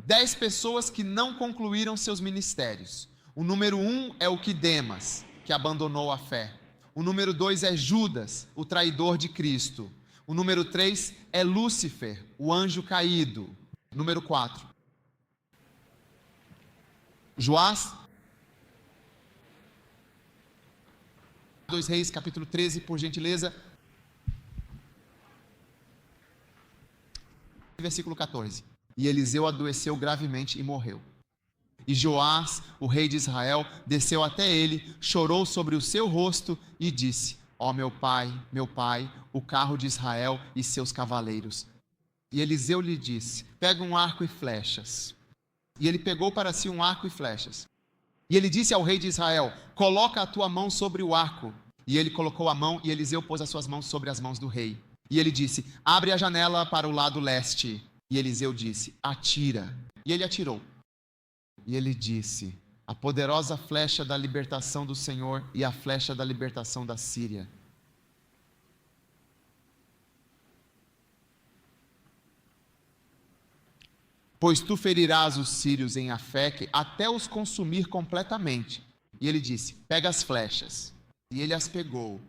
10 pessoas que não concluíram seus ministérios. O número 1 é o Quidemas, que abandonou a fé. O número 2 é Judas, o traidor de Cristo. O número 3 é Lúcifer, o anjo caído. Número 4, Joás. 2 Reis, capítulo 13, por gentileza. Versículo 14. E Eliseu adoeceu gravemente e morreu. E Joás, o rei de Israel, desceu até ele, chorou sobre o seu rosto e disse: ó meu pai, o carro de Israel e seus cavaleiros. E Eliseu lhe disse: pega um arco e flechas. E ele pegou para si um arco e flechas. E ele disse ao rei de Israel: coloca a tua mão sobre o arco. E ele colocou a mão, e Eliseu pôs as suas mãos sobre as mãos do rei. E ele disse: abre a janela para o lado leste. E Eliseu disse: atira. E ele atirou. E ele disse: a poderosa flecha da libertação do Senhor e a flecha da libertação da Síria. Pois tu ferirás os sírios em Afeque até os consumir completamente. E ele disse: pega as flechas. E ele as pegou.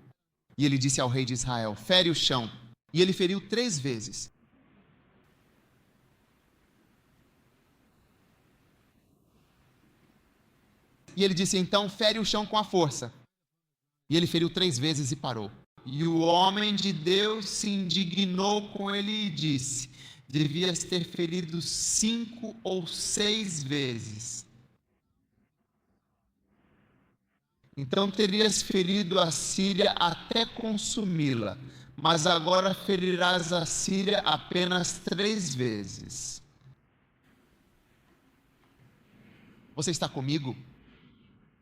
E ele disse ao rei de Israel: fere o chão. E ele feriu 3 vezes. E ele disse: então fere o chão com a força. E ele feriu 3 vezes e parou. E o homem de Deus se indignou com ele e disse: devias ter ferido 5 ou 6 vezes. Então terias ferido a Síria até consumi-la. Mas agora ferirás a Síria apenas 3 vezes. Você está comigo?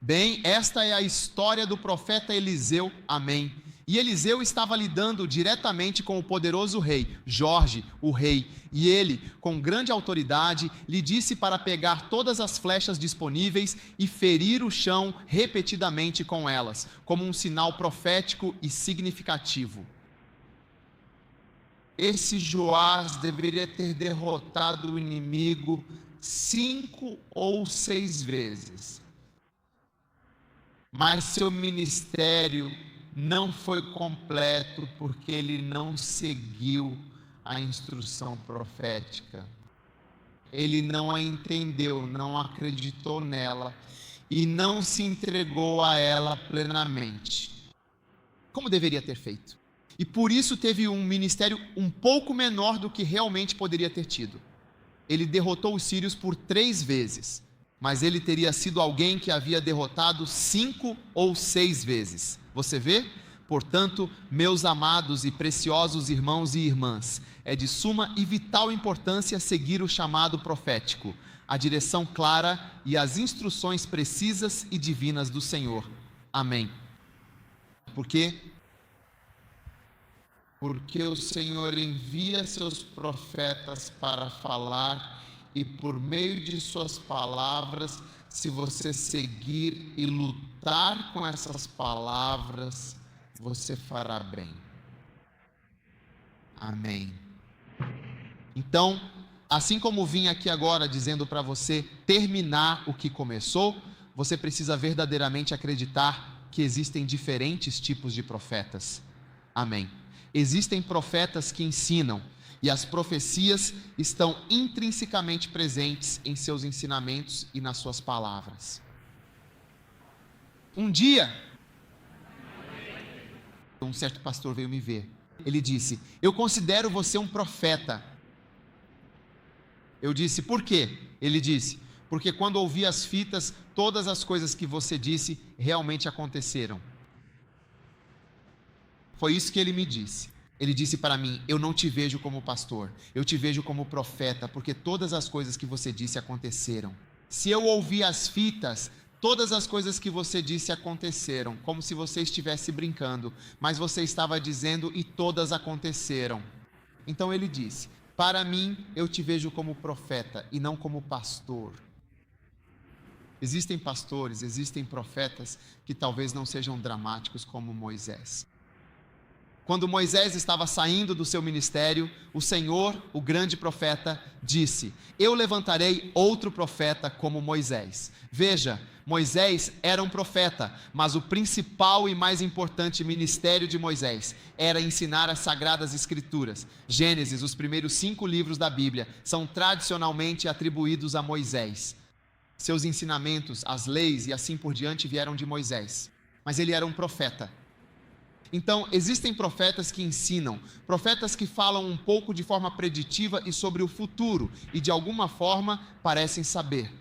Bem, esta é a história do profeta Eliseu, amém. E Eliseu estava lidando diretamente com o poderoso rei, Jorge, o rei. E ele, com grande autoridade, lhe disse para pegar todas as flechas disponíveis e ferir o chão repetidamente com elas, como um sinal profético e significativo. Esse Joás deveria ter derrotado o inimigo 5 ou 6 vezes. Mas seu ministério não foi completo porque ele não seguiu a instrução profética. Ele não a entendeu, não acreditou nela e não se entregou a ela plenamente, como deveria ter feito. E por isso teve um ministério um pouco menor do que realmente poderia ter tido. Ele derrotou os sírios por 3 vezes. Mas ele teria sido alguém que havia derrotado 5 ou 6 vezes. Você vê? Portanto, meus amados e preciosos irmãos e irmãs, é de suma e vital importância seguir o chamado profético, a direção clara e as instruções precisas e divinas do Senhor. Amém. Por quê? Porque o Senhor envia seus profetas para falar, e por meio de suas palavras, se você seguir e lutar com essas palavras, você fará bem. Amém. Então, assim como vim aqui agora dizendo para você terminar o que começou, você precisa verdadeiramente acreditar que existem diferentes tipos de profetas. Amém. Existem profetas que ensinam, e as profecias estão intrinsecamente presentes em seus ensinamentos e nas suas palavras. Um dia, um certo pastor veio me ver. Ele disse: eu considero você um profeta. Eu disse: por quê? Ele disse: porque quando ouvi as fitas, todas as coisas que você disse realmente aconteceram. Foi isso que ele me disse. Ele disse para mim: eu não te vejo como pastor, eu te vejo como profeta, porque todas as coisas que você disse aconteceram. Se eu ouvi as fitas, todas as coisas que você disse aconteceram, como se você estivesse brincando, mas você estava dizendo e todas aconteceram. Então ele disse: para mim, eu te vejo como profeta e não como pastor. Existem pastores, existem profetas que talvez não sejam dramáticos como Moisés. Quando Moisés estava saindo do seu ministério, o Senhor, o grande profeta, disse: eu levantarei outro profeta como Moisés. Veja, Moisés era um profeta, mas o principal e mais importante ministério de Moisés era ensinar as Sagradas Escrituras. Gênesis, os primeiros 5 livros da Bíblia, são tradicionalmente atribuídos a Moisés. Seus ensinamentos, as leis e assim por diante vieram de Moisés. Mas ele era um profeta. Então, existem profetas que ensinam, profetas que falam um pouco de forma preditiva e sobre o futuro, e de alguma forma parecem saber.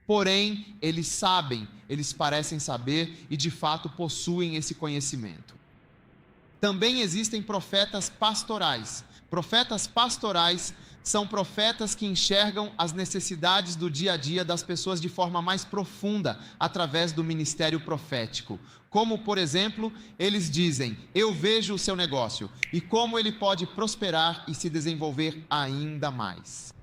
Porém, eles sabem, eles parecem saber e de fato possuem esse conhecimento. Também existem profetas pastorais. Profetas pastorais são profetas que enxergam as necessidades do dia a dia das pessoas de forma mais profunda, através do ministério profético. Como, por exemplo, eles dizem: eu vejo o seu negócio e como ele pode prosperar e se desenvolver ainda mais.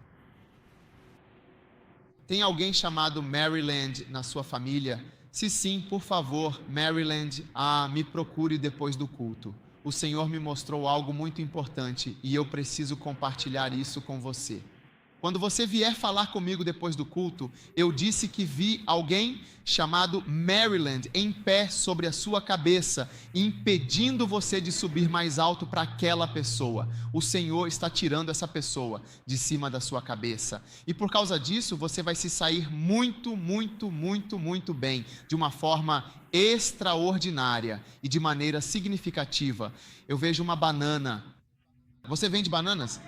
Tem alguém chamado Maryland na sua família? Se sim, por favor, Maryland, me procure depois do culto. O Senhor me mostrou algo muito importante e eu preciso compartilhar isso com você. Quando você vier falar comigo depois do culto, eu disse que vi alguém chamado Maryland em pé sobre a sua cabeça, impedindo você de subir mais alto para aquela pessoa. O Senhor está tirando essa pessoa de cima da sua cabeça. E por causa disso, você vai se sair muito, muito, muito, muito bem, de uma forma extraordinária e de maneira significativa. Eu vejo uma banana. Você vende bananas?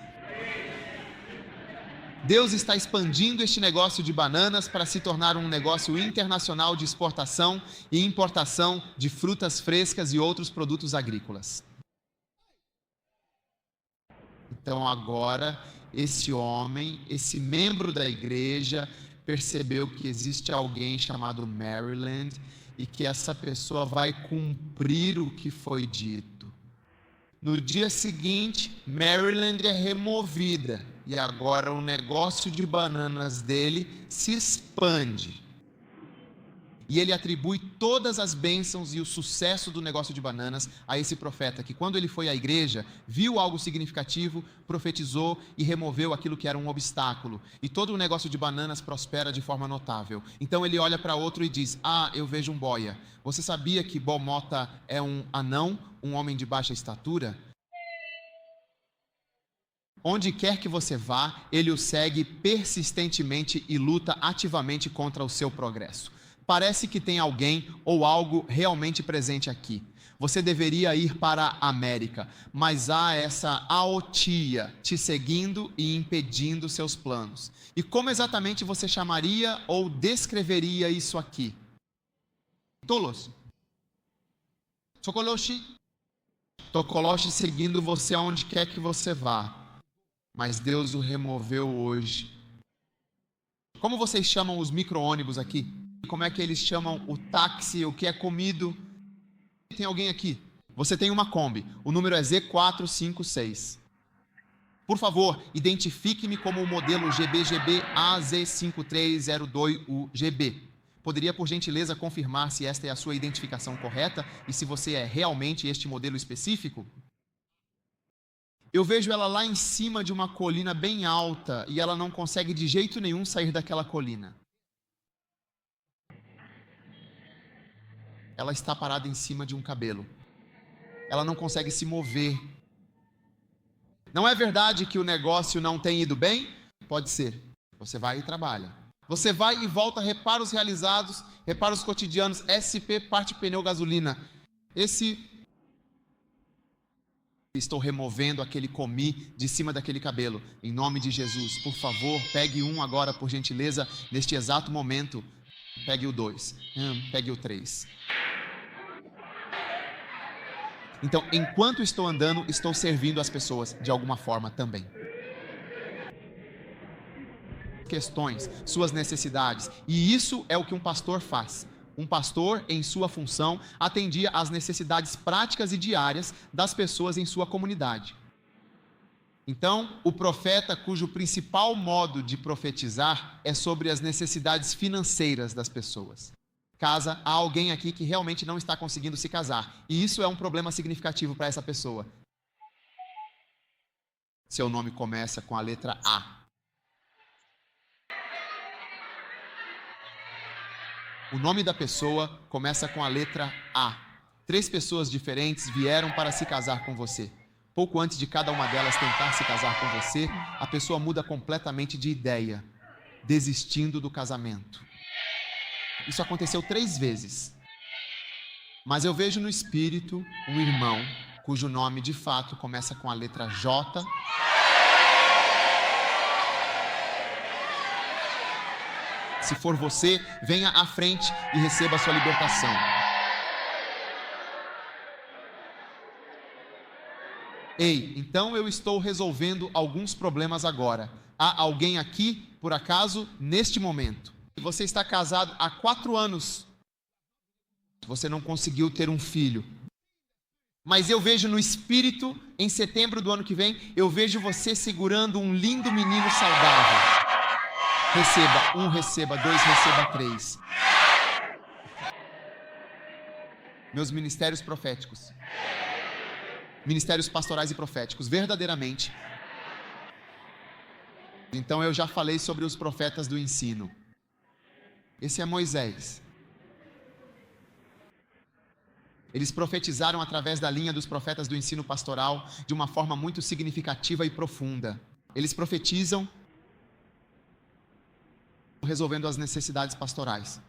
Deus está expandindo este negócio de bananas para se tornar um negócio internacional de exportação e importação de frutas frescas e outros produtos agrícolas. Então agora, esse homem, esse membro da igreja, percebeu que existe alguém chamado Maryland e que essa pessoa vai cumprir o que foi dito. No dia seguinte, Maryland é removida e agora o negócio de bananas dele se expande. E ele atribui todas as bênçãos e o sucesso do negócio de bananas a esse profeta, que quando ele foi à igreja, viu algo significativo, profetizou e removeu aquilo que era um obstáculo. E todo o negócio de bananas prospera de forma notável. Então ele olha para outro e diz: eu vejo um boia. Você sabia que Bomota é um anão, um homem de baixa estatura? Onde quer que você vá, ele o segue persistentemente e luta ativamente contra o seu progresso. Parece que tem alguém ou algo realmente presente aqui. Você deveria ir para a América, mas há essa aotia te seguindo e impedindo seus planos. E como exatamente você chamaria ou descreveria isso aqui? Tolos. Sokoloshi. Tokoloshi seguindo você aonde quer que você vá. Mas Deus o removeu hoje. Como vocês chamam os micro-ônibus aqui? Como é que eles chamam o táxi, o que é comido? Tem alguém aqui? Você tem uma Kombi. O número é Z456. Por favor, identifique-me como o modelo GBGB AZ5302UGB. Poderia, por gentileza, confirmar se esta é a sua identificação correta e se você é realmente este modelo específico? Eu vejo ela lá em cima de uma colina bem alta e ela não consegue de jeito nenhum sair daquela colina. Ela está parada em cima de um cabelo. Ela não consegue se mover. Não é verdade que o negócio não tem ido bem? Pode ser. Você vai e trabalha. Você vai e volta, repara os realizados, repara os cotidianos, SP, parte pneu, gasolina. Estou removendo aquele comi de cima daquele cabelo. Em nome de Jesus, por favor, pegue um agora, por gentileza, neste exato momento. Pegue o 2. Pegue o 3. Então, enquanto estou andando, estou servindo as pessoas de alguma forma também. Questões, suas necessidades. E isso é o que um pastor faz. Um pastor, em sua função, atendia às necessidades práticas e diárias das pessoas em sua comunidade. Então, o profeta, cujo principal modo de profetizar é sobre as necessidades financeiras das pessoas. casa, há alguém aqui que realmente não está conseguindo se casar. E isso é um problema significativo para essa pessoa. Seu nome começa com a letra A. O nome da pessoa começa com a letra A. 3 pessoas diferentes vieram para se casar com você. Pouco antes de cada uma delas tentar se casar com você, a pessoa muda completamente de ideia, desistindo do casamento. Isso aconteceu 3 vezes. Mas eu vejo no espírito um irmão cujo nome de fato começa com a letra J. Se for você, venha à frente e receba a sua libertação. Ei, então eu estou resolvendo alguns problemas agora. Há alguém aqui, por acaso, neste momento? Você está casado há 4 anos. Você não conseguiu ter um filho. Mas eu vejo no espírito, em setembro do ano que vem, eu vejo você segurando um lindo menino saudável. Receba 1, receba 2, receba 3. Meus ministérios proféticos, ministérios pastorais e proféticos, verdadeiramente. Então eu já falei sobre os profetas do ensino. Esse é Moisés. Eles profetizaram através da linha dos profetas do ensino pastoral de uma forma muito significativa e profunda. Eles profetizam resolvendo as necessidades pastorais.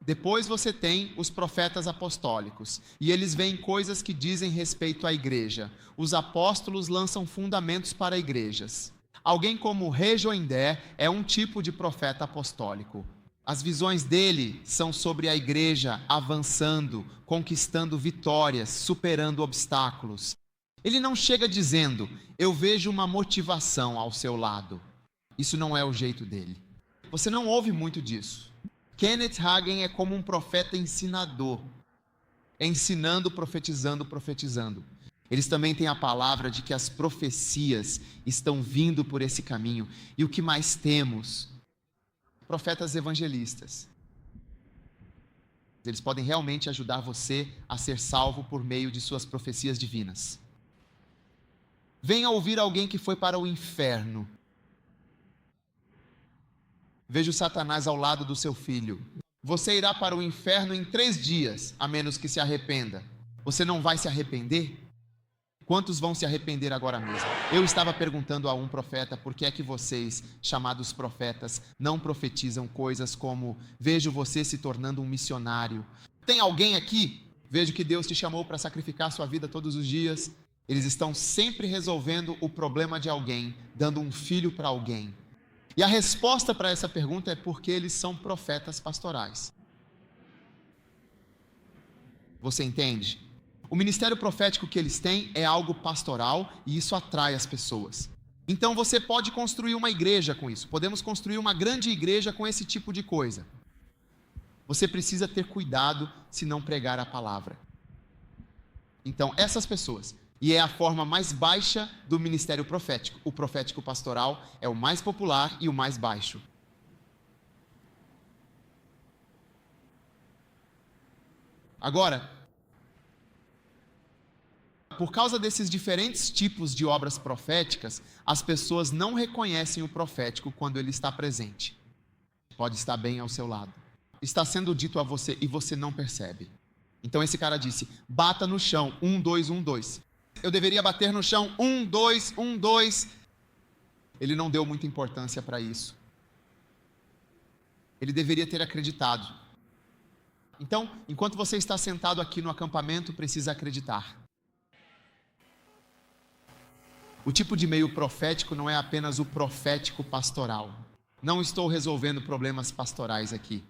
Depois você tem os profetas apostólicos, e eles veem coisas que dizem respeito à igreja. Os apóstolos lançam fundamentos para igrejas. Alguém como Rejoindé é um tipo de profeta apostólico. As visões dele são sobre a igreja avançando, conquistando vitórias, superando obstáculos. Ele não chega dizendo, eu vejo uma motivação ao seu lado. Isso não é o jeito dele. Você não ouve muito disso. Kenneth Hagin é como um profeta ensinador, ensinando, profetizando, profetizando. Eles também têm a palavra de que as profecias estão vindo por esse caminho. E o que mais temos? Profetas evangelistas. Eles podem realmente ajudar você a ser salvo por meio de suas profecias divinas. Venha ouvir alguém que foi para o inferno. Veja o Satanás ao lado do seu filho. Você irá para o inferno em 3 dias, a menos que se arrependa. Você não vai se arrepender? Quantos vão se arrepender agora mesmo? Eu estava perguntando a um profeta por que é que vocês, chamados profetas, não profetizam coisas como vejo você se tornando um missionário. Tem alguém aqui? Vejo que Deus te chamou para sacrificar sua vida todos os dias. Eles estão sempre resolvendo o problema de alguém, dando um filho para alguém. E a resposta para essa pergunta é porque eles são profetas pastorais. Você entende? O ministério profético que eles têm é algo pastoral e isso atrai as pessoas. Então você pode construir uma igreja com isso. Podemos construir uma grande igreja com esse tipo de coisa. Você precisa ter cuidado se não pregar a palavra. Então essas pessoas... E é a forma mais baixa do ministério profético. O profético pastoral é o mais popular e o mais baixo. Agora, por causa desses diferentes tipos de obras proféticas, as pessoas não reconhecem o profético quando ele está presente. Pode estar bem ao seu lado. Está sendo dito a você e você não percebe. Então esse cara disse, bata no chão, 1, 2, 1, 2. Eu deveria bater no chão, 1, 2, 1, 2. Ele não deu muita importância para isso. Ele deveria ter acreditado. Então, enquanto você está sentado aqui no acampamento, precisa acreditar. O tipo de meio profético não é apenas o profético pastoral. Não estou resolvendo problemas pastorais aqui.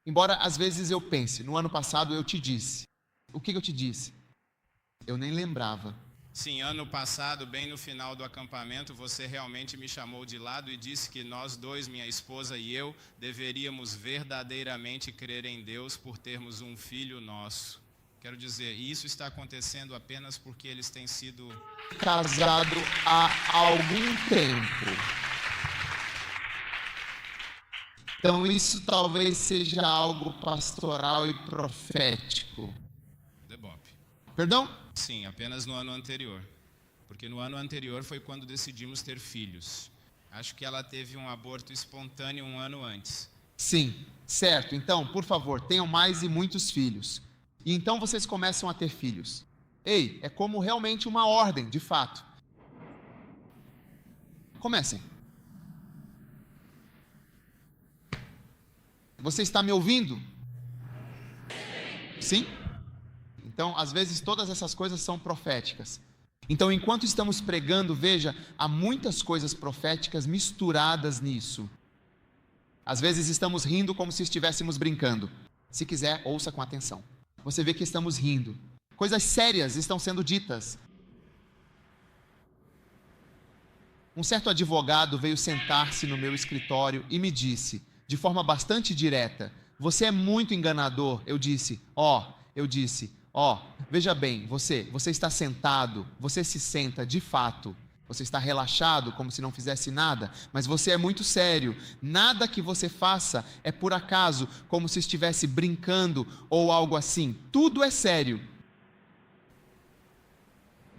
Embora às vezes eu pense, no ano passado eu te disse. O que eu te disse? Eu nem lembrava. Sim, ano passado, bem no final do acampamento, você realmente me chamou de lado e disse que nós dois, minha esposa e eu, deveríamos verdadeiramente crer em Deus por termos um filho nosso. Quero dizer, isso está acontecendo apenas porque eles têm sido Casado há algum tempo. Então isso talvez seja algo pastoral e profético. Debope. Perdão? Sim, apenas no ano anterior. Porque no ano anterior foi quando decidimos ter filhos. Acho que ela teve um aborto espontâneo um ano antes. Sim, certo. Então, por favor, tenham mais e muitos filhos. E então vocês começam a ter filhos. Ei, é como realmente uma ordem, de fato. Comecem. Você está me ouvindo? Sim? Então, às vezes, todas essas coisas são proféticas. Então, enquanto estamos pregando, veja, há muitas coisas proféticas misturadas nisso. Às vezes estamos rindo como se estivéssemos brincando. Se quiser, ouça com atenção. Você vê que estamos rindo. Coisas sérias estão sendo ditas. Um certo advogado veio sentar-se no meu escritório e me disse, de forma bastante direta, você é muito enganador. Eu disse, veja bem, você está sentado, você se senta de fato, você está relaxado como se não fizesse nada, mas você é muito sério. Nada que você faça é por acaso, como se estivesse brincando ou algo assim. Tudo é sério.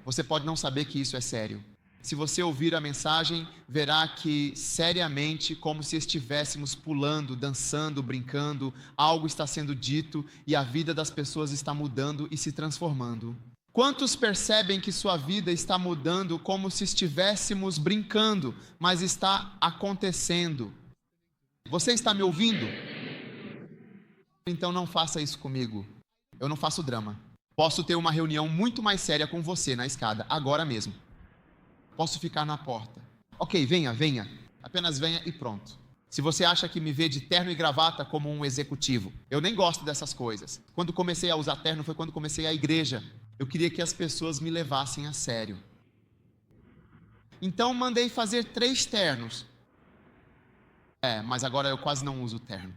Você pode não saber que isso é sério. Se você ouvir a mensagem, verá que seriamente, como se estivéssemos pulando, dançando, brincando, algo está sendo dito e a vida das pessoas está mudando e se transformando. Quantos percebem que sua vida está mudando como se estivéssemos brincando, mas está acontecendo? Você está me ouvindo? Então não faça isso comigo. Eu não faço drama. Posso ter uma reunião muito mais séria com você na escada, agora mesmo. Posso ficar na porta. Ok, venha. Apenas venha e pronto. Se você acha que me vê de terno e gravata como um executivo, eu nem gosto dessas coisas. Quando comecei a usar terno foi quando comecei a igreja. Eu queria que as pessoas me levassem a sério. Então mandei fazer 3 ternos. Mas agora eu quase não uso terno.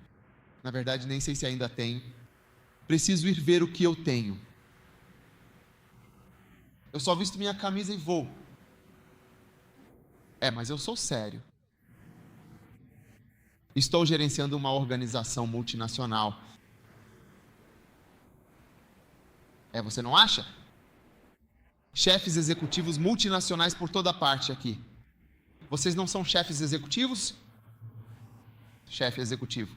Na verdade, nem sei se ainda tem. Preciso ir ver o que eu tenho. Eu só visto minha camisa e vou. Mas eu sou sério. Estou gerenciando uma organização multinacional. Você não acha? Chefes executivos multinacionais por toda parte aqui. Vocês não são chefes executivos? Chefe executivo.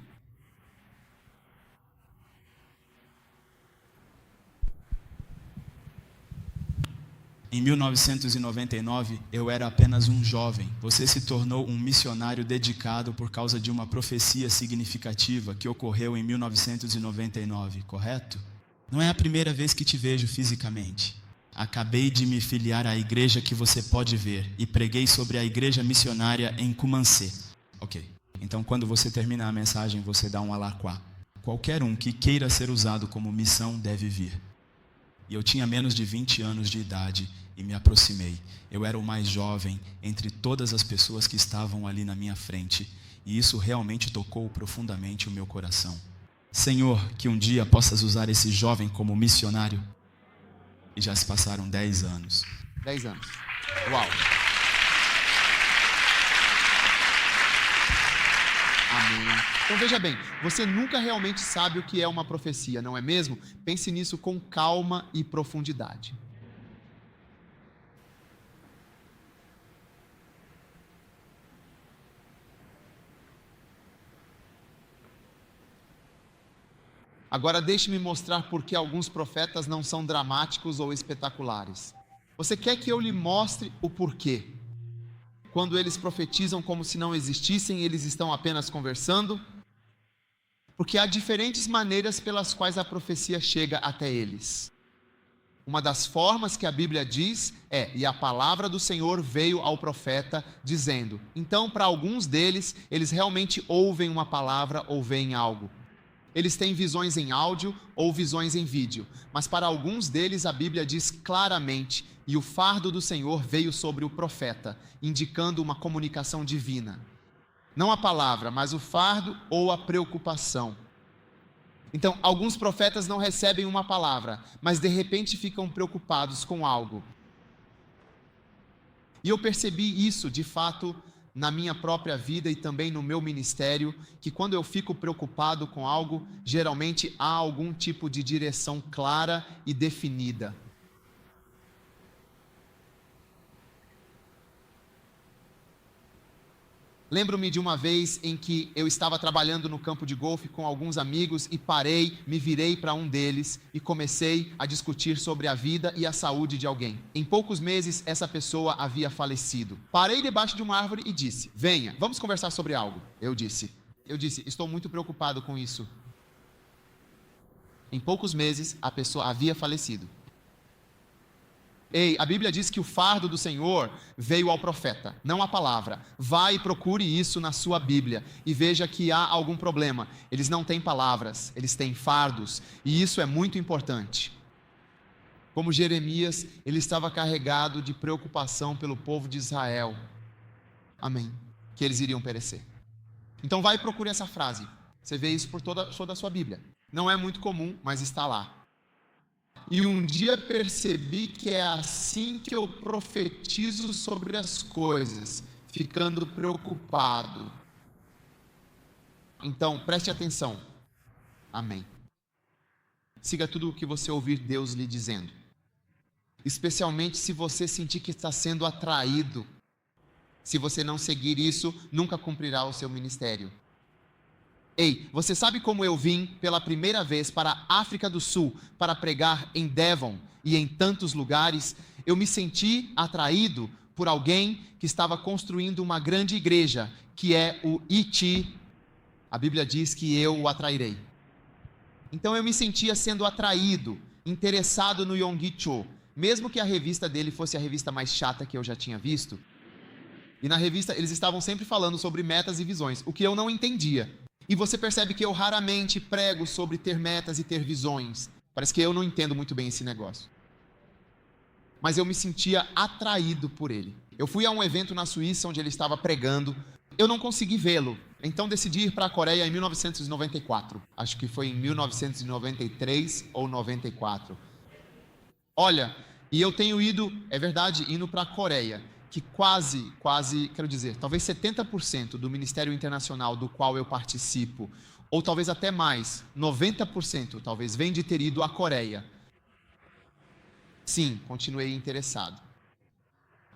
Em 1999, eu era apenas um jovem. Você se tornou um missionário dedicado por causa de uma profecia significativa que ocorreu em 1999, correto? Não é a primeira vez que te vejo fisicamente. Acabei de me filiar à igreja que você pode ver e preguei sobre a igreja missionária em Kumasi. Ok, então quando você terminar a mensagem, você dá um alaquá. Qualquer um que queira ser usado como missão deve vir. E eu tinha menos de 20 anos de idade e me aproximei. Eu era o mais jovem entre todas as pessoas que estavam ali na minha frente. E isso realmente tocou profundamente o meu coração. Senhor, que um dia possas usar esse jovem como missionário. E já se passaram 10 anos. 10 anos. Uau. Amém. Então veja bem, você nunca realmente sabe o que é uma profecia, não é mesmo? Pense nisso com calma e profundidade. Agora deixe-me mostrar por que alguns profetas não são dramáticos ou espetaculares. Você quer que eu lhe mostre o porquê? Quando eles profetizam como se não existissem, eles estão apenas conversando? Porque há diferentes maneiras pelas quais a profecia chega até eles. Uma das formas que a Bíblia diz e a palavra do Senhor veio ao profeta dizendo. Então, para alguns deles, eles realmente ouvem uma palavra ou veem algo. Eles têm visões em áudio ou visões em vídeo, mas para alguns deles a Bíblia diz claramente, e o fardo do Senhor veio sobre o profeta, indicando uma comunicação divina. Não a palavra, mas o fardo ou a preocupação. Então, alguns profetas não recebem uma palavra, mas de repente ficam preocupados com algo. E eu percebi isso, de fato, na minha própria vida e também no meu ministério, que quando eu fico preocupado com algo, geralmente há algum tipo de direção clara e definida. Lembro-me de uma vez em que eu estava trabalhando no campo de golfe com alguns amigos e parei, me virei para um deles e comecei a discutir sobre a vida e a saúde de alguém. Em poucos meses, essa pessoa havia falecido. Parei debaixo de uma árvore e disse: venha, vamos conversar sobre algo. Eu disse, estou muito preocupado com isso. Em poucos meses, a pessoa havia falecido. Ei, a Bíblia diz que o fardo do Senhor veio ao profeta, não a palavra. Vá e procure isso na sua Bíblia e veja que há algum problema. Eles não têm palavras, eles têm fardos, e isso é muito importante. Como Jeremias, ele estava carregado de preocupação pelo povo de Israel. Amém. Que eles iriam perecer. Então vai e procure essa frase. Você vê isso por toda a sua Bíblia. Não é muito comum, mas está lá. E um dia percebi que é assim que eu profetizo sobre as coisas, ficando preocupado. Então, preste atenção. Amém. Siga tudo o que você ouvir Deus lhe dizendo. Especialmente se você sentir que está sendo atraído. Se você não seguir isso, nunca cumprirá o seu ministério. Ei, você sabe como eu vim pela primeira vez para a África do Sul para pregar em Devon e em tantos lugares? Eu me senti atraído por alguém que estava construindo uma grande igreja, que é o E.T. A Bíblia diz que eu o atrairei. Então eu me sentia sendo atraído, interessado no Yonggi Cho, mesmo que a revista dele fosse a revista mais chata que eu já tinha visto. E na revista eles estavam sempre falando sobre metas e visões, o que eu não entendia. E você percebe que eu raramente prego sobre ter metas e ter visões. Parece que eu não entendo muito bem esse negócio. Mas eu me sentia atraído por ele. Eu fui a um evento na Suíça onde ele estava pregando. Eu não consegui vê-lo. Então decidi ir para a Coreia em 1994. Acho que foi em 1993 ou 94. Olha, e eu tenho ido, é verdade, indo para a Coreia, que quase, quero dizer, talvez 70% do Ministério Internacional do qual eu participo, ou talvez até mais, 90% talvez, vem de ter ido à Coreia. Sim, continuei interessado.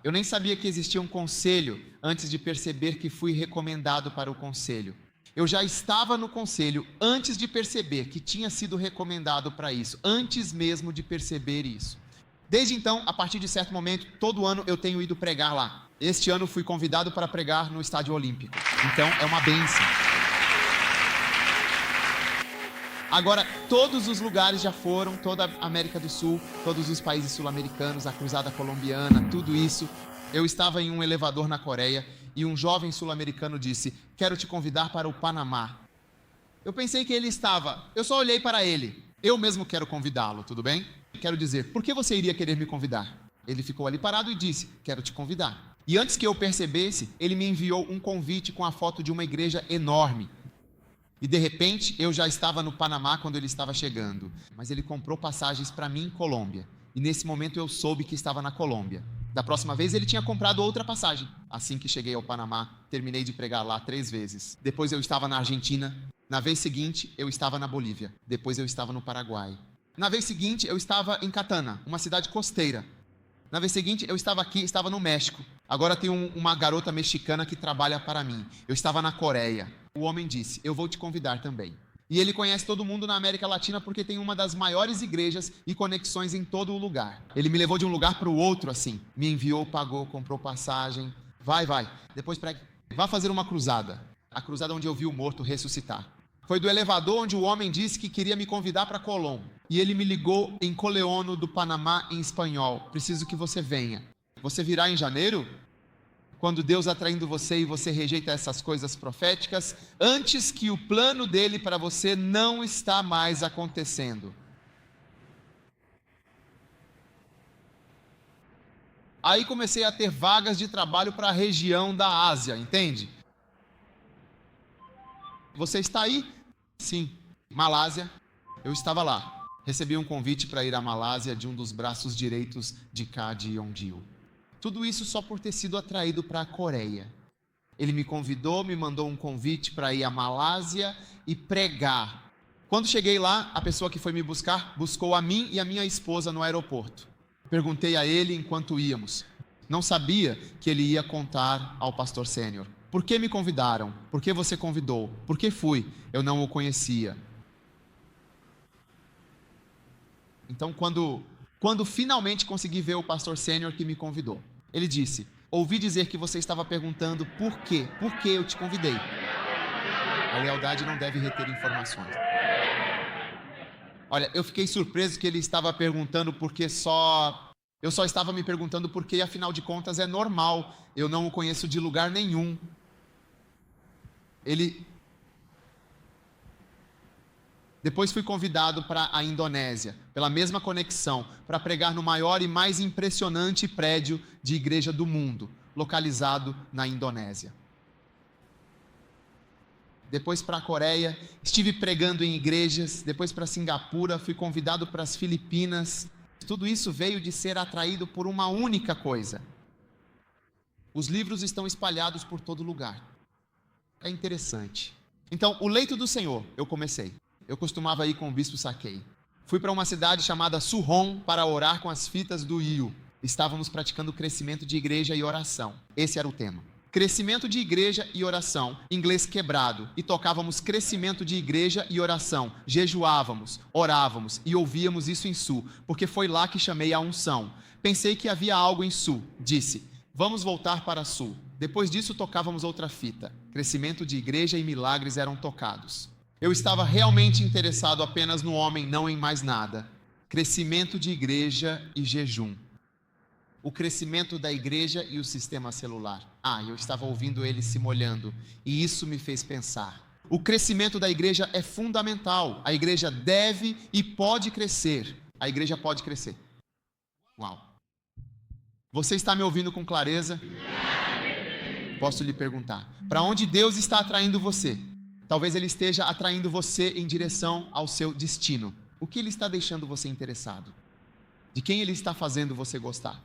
Eu nem sabia que existia um conselho antes de perceber que fui recomendado para o conselho. Eu já estava no conselho antes de perceber que tinha sido recomendado para isso, antes mesmo de perceber isso. Desde então, a partir de certo momento, todo ano eu tenho ido pregar lá. Este ano fui convidado para pregar no Estádio Olímpico. Então, é uma bênção. Agora, todos os lugares já foram, toda a América do Sul, todos os países sul-americanos, a Cruzada Colombiana, tudo isso. Eu estava em um elevador na Coreia e um jovem sul-americano disse: quero te convidar para o Panamá. Eu pensei que ele estava, eu só olhei para ele. Eu mesmo quero convidá-lo, tudo bem? Quero dizer, por que você iria querer me convidar? Ele ficou ali parado e disse: quero te convidar. E antes que eu percebesse, ele me enviou um convite com a foto de uma igreja enorme. E de repente, eu já estava no Panamá quando ele estava chegando. Mas ele comprou passagens para mim em Colômbia. E nesse momento eu soube que estava na Colômbia. Da próxima vez ele tinha comprado outra passagem. Assim que cheguei ao Panamá, terminei de pregar lá 3 vezes. Depois eu estava na Argentina. Na vez seguinte, eu estava na Bolívia. Depois eu estava no Paraguai. Na vez seguinte, eu estava em Catana, uma cidade costeira. Na vez seguinte, eu estava aqui, estava no México. Agora tem uma garota mexicana que trabalha para mim. Eu estava na Coreia. O homem disse: eu vou te convidar também. E ele conhece todo mundo na América Latina porque tem uma das maiores igrejas e conexões em todo o lugar. Ele me levou de um lugar para o outro assim. Me enviou, pagou, comprou passagem. Vai. Depois pregue. Vá fazer uma cruzada. A cruzada onde eu vi o morto ressuscitar. Foi do elevador onde o homem disse que queria me convidar para Colón. E ele me ligou em Coleono do Panamá em espanhol. Preciso que você venha. Você virá em janeiro? Quando Deus atraindo você e você rejeita essas coisas proféticas, antes que o plano dele para você não está mais acontecendo. Aí comecei a ter vagas de trabalho para a região da Ásia, entende? Você está aí? Sim. Malásia. Eu estava lá. Recebi um convite para ir à Malásia de um dos braços direitos de Kadi Yonggi. Tudo isso só por ter sido atraído para a Coreia. Ele me convidou, me mandou um convite para ir à Malásia e pregar. Quando cheguei lá, a pessoa que foi me buscar, buscou a mim e a minha esposa no aeroporto. Perguntei a ele enquanto íamos. Não sabia que ele ia contar ao pastor sênior. Por que me convidaram? Por que você convidou? Por que fui? Eu não o conhecia. Então, quando finalmente consegui ver o pastor sênior que me convidou, ele disse: ouvi dizer que você estava perguntando por quê? Por que eu te convidei? A lealdade não deve reter informações. Olha, eu fiquei surpreso que ele estava perguntando porque eu só estava me perguntando por que, afinal de contas, é normal. Eu não o conheço de lugar nenhum. Depois fui convidado para a Indonésia, pela mesma conexão, para pregar no maior e mais impressionante prédio de igreja do mundo, localizado na Indonésia. Depois para a Coreia, estive pregando em igrejas, depois para Singapura, fui convidado para as Filipinas. Tudo isso veio de ser atraído por uma única coisa. Os livros estão espalhados por todo lugar. É interessante. Então, o leito do Senhor, eu comecei. Eu costumava ir com o bispo Saquei. Fui para uma cidade chamada Suwon para orar com as fitas do Yu. Estávamos praticando crescimento de igreja e oração. Esse era o tema. Crescimento de igreja e oração, inglês quebrado. E tocávamos crescimento de igreja e oração. Jejuávamos, orávamos e ouvíamos isso em Su, porque foi lá que chamei a unção. Pensei que havia algo em Su. Disse: vamos voltar para Su. Depois disso tocávamos outra fita. Crescimento de igreja e milagres eram tocados. Eu estava realmente interessado apenas no homem, não em mais nada. Crescimento de igreja e jejum. O crescimento da igreja e o sistema celular. Eu estava ouvindo ele se molhando, e isso me fez pensar. O crescimento da igreja é fundamental. A igreja deve e pode crescer. A igreja pode crescer. Uau! Você está me ouvindo com clareza? Posso lhe perguntar: para onde Deus está atraindo você? Talvez Ele esteja atraindo você em direção ao seu destino. O que Ele está deixando você interessado? De quem Ele está fazendo você gostar?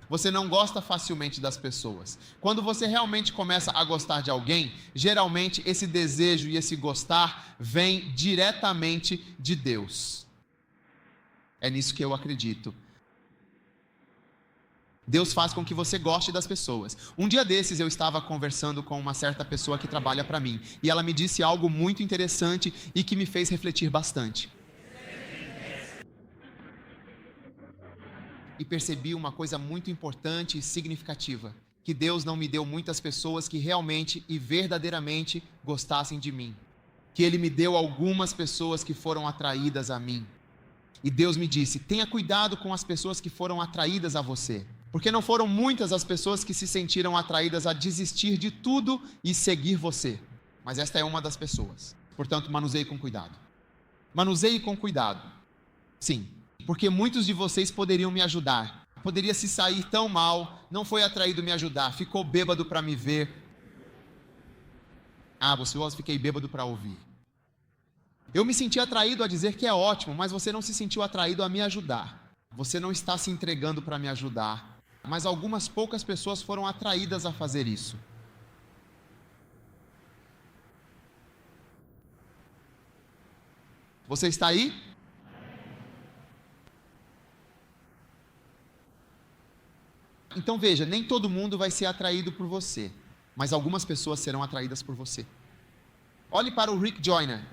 Você não gosta facilmente das pessoas. Quando você realmente começa a gostar de alguém, geralmente esse desejo e esse gostar vem diretamente de Deus. É nisso que eu acredito. Deus faz com que você goste das pessoas. Um dia desses eu estava conversando com uma certa pessoa que trabalha para mim, e ela me disse algo muito interessante e que me fez refletir bastante. E percebi uma coisa muito importante e significativa: que Deus não me deu muitas pessoas que realmente e verdadeiramente gostassem de mim. Que Ele me deu algumas pessoas que foram atraídas a mim. E Deus me disse: tenha cuidado com as pessoas que foram atraídas a você. Porque não foram muitas as pessoas que se sentiram atraídas a desistir de tudo e seguir você. Mas esta é uma das pessoas. Portanto, manuseie com cuidado. Manuseie com cuidado. Sim, porque muitos de vocês poderiam me ajudar. Poderia se sair tão mal, não foi atraído me ajudar, ficou bêbado para me ver. Fiquei bêbado para ouvir. Eu me senti atraído a dizer que é ótimo, mas você não se sentiu atraído a me ajudar. Você não está se entregando para me ajudar. Mas algumas poucas pessoas foram atraídas a fazer isso. Você está aí? Então veja, nem todo mundo vai ser atraído por você, mas algumas pessoas serão atraídas por você. Olhe para o Rick Joyner.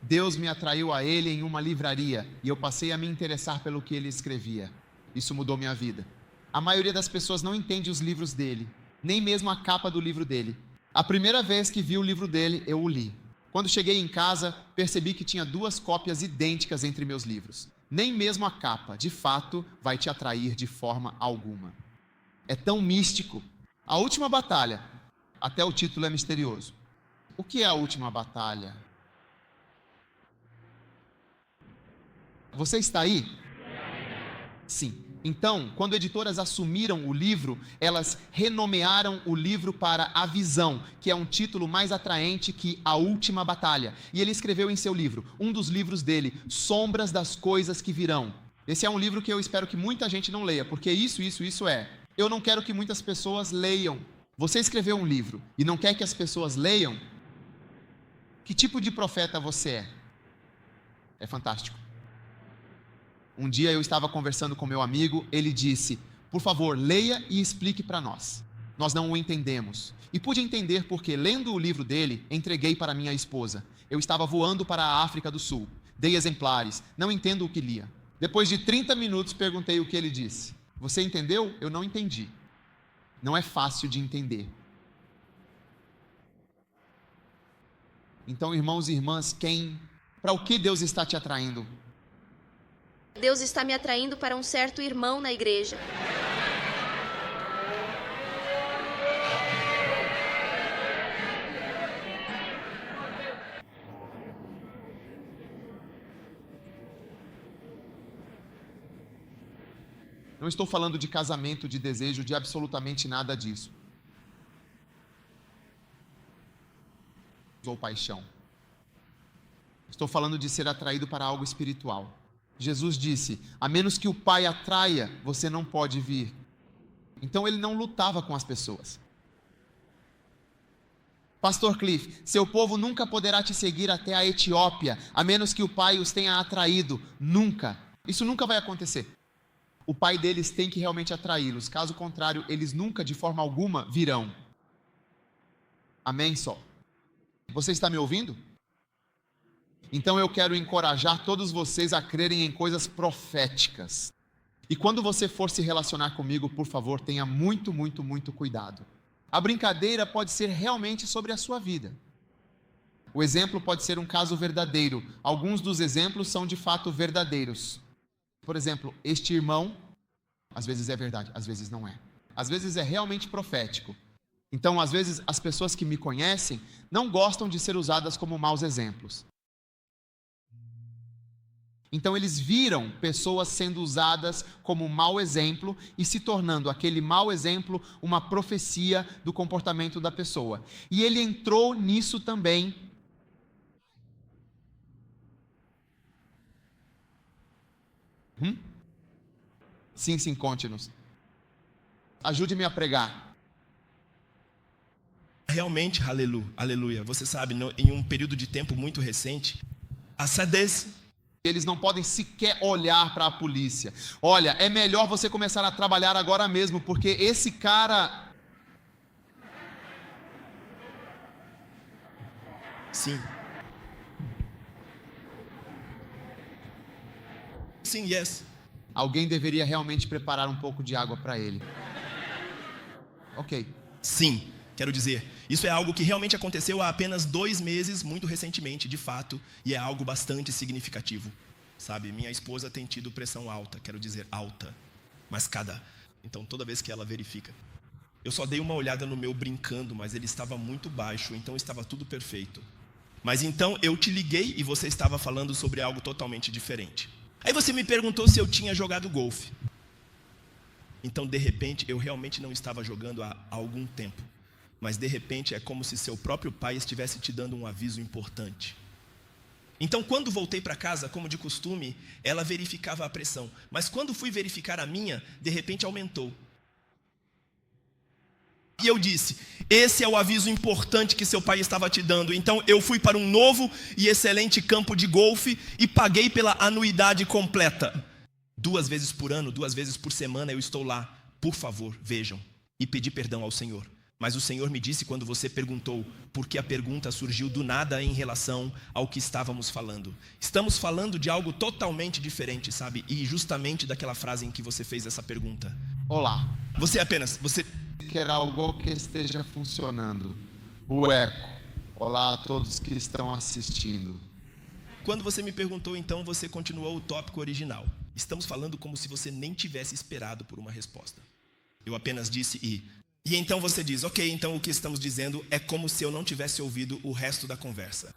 Deus me atraiu a ele em uma livraria e eu passei a me interessar pelo que ele escrevia. Isso mudou minha vida. A maioria das pessoas não entende os livros dele, nem mesmo a capa do livro dele. A primeira vez que vi o livro dele, eu o li. Quando cheguei em casa, percebi que tinha 2 cópias idênticas entre meus livros. Nem mesmo a capa, de fato, vai te atrair de forma alguma. É tão místico. A Última Batalha. Até o título é misterioso. O que é a última batalha? Você está aí? Sim. Então, quando editoras assumiram o livro, elas renomearam o livro para A Visão, que é um título mais atraente que A Última Batalha. E ele escreveu em seu livro, um dos livros dele, Sombras das Coisas que Virão. Esse é um livro que eu espero que muita gente não leia, porque isso é. Eu não quero que muitas pessoas leiam. Você escreveu um livro e não quer que as pessoas leiam? Que tipo de profeta você é? É fantástico. Um dia eu estava conversando com meu amigo, ele disse: por favor, leia e explique para nós. Nós não o entendemos. E pude entender porque, lendo o livro dele, entreguei para minha esposa. Eu estava voando para a África do Sul. Dei exemplares, não entendo o que lia. Depois de 30 minutos, perguntei o que ele disse. Você entendeu? Eu não entendi. Não é fácil de entender. Então, irmãos e irmãs, para o que Deus está te atraindo? Deus está me atraindo para um certo irmão na igreja. Não estou falando de casamento, de desejo, de absolutamente nada disso. Ou paixão. Estou falando de ser atraído para algo espiritual. Jesus disse: a menos que o Pai atraia, você não pode vir. Então ele não lutava com as pessoas. Pastor Cliff, seu povo nunca poderá te seguir até a Etiópia, a menos que o Pai os tenha atraído. Nunca. Isso nunca vai acontecer. O Pai deles tem que realmente atraí-los. Caso contrário, eles nunca, de forma alguma, virão. Amém só? Você está me ouvindo? Então eu quero encorajar todos vocês a crerem em coisas proféticas. E quando você for se relacionar comigo, por favor, tenha muito, muito, muito cuidado. A brincadeira pode ser realmente sobre a sua vida. O exemplo pode ser um caso verdadeiro. Alguns dos exemplos são de fato verdadeiros. Por exemplo, este irmão, às vezes é verdade, às vezes não é. Às vezes é realmente profético. Então, às vezes, as pessoas que me conhecem não gostam de ser usadas como maus exemplos. Então, eles viram pessoas sendo usadas como mau exemplo e se tornando aquele mau exemplo uma profecia do comportamento da pessoa. E ele entrou nisso também. Sim, conte-nos. Ajude-me a pregar. Realmente, aleluia. Você sabe, em um período de tempo muito recente, a SADES... Eles não podem sequer olhar para a polícia. Olha, é melhor você começar a trabalhar agora mesmo, porque esse cara... Sim, yes. Alguém deveria realmente preparar um pouco de água para ele. Ok. Sim, quero dizer, isso é algo que realmente aconteceu há apenas 2 meses, muito recentemente, de fato, e é algo bastante significativo. Sabe, minha esposa tem tido pressão alta, quero dizer alta, mascada. Então, toda vez que ela verifica. Eu só dei uma olhada no meu brincando, mas ele estava muito baixo, então estava tudo perfeito. Mas então, eu te liguei e você estava falando sobre algo totalmente diferente. Aí você me perguntou se eu tinha jogado golfe. Então, de repente, eu realmente não estava jogando há algum tempo. Mas, de repente, é como se seu próprio pai estivesse te dando um aviso importante. Então, quando voltei para casa, como de costume, ela verificava a pressão. Mas quando fui verificar a minha, de repente aumentou. E eu disse, esse é o aviso importante que seu pai estava te dando. Então, eu fui para um novo e excelente campo de golfe e paguei pela anuidade completa. 2 vezes por ano, 2 vezes por semana eu estou lá. Por favor, vejam. E pedi perdão ao Senhor. Mas o Senhor me disse quando você perguntou, porque a pergunta surgiu do nada em relação ao que estávamos falando. Estamos falando de algo totalmente diferente, sabe? E justamente daquela frase em que você fez essa pergunta. Olá. Você quer algo que esteja funcionando. O eco. Olá a todos que estão assistindo. Quando você me perguntou, então, você continuou o tópico original. Estamos falando como se você nem tivesse esperado por uma resposta. Eu apenas disse E então você diz, ok, então o que estamos dizendo é como se eu não tivesse ouvido o resto da conversa.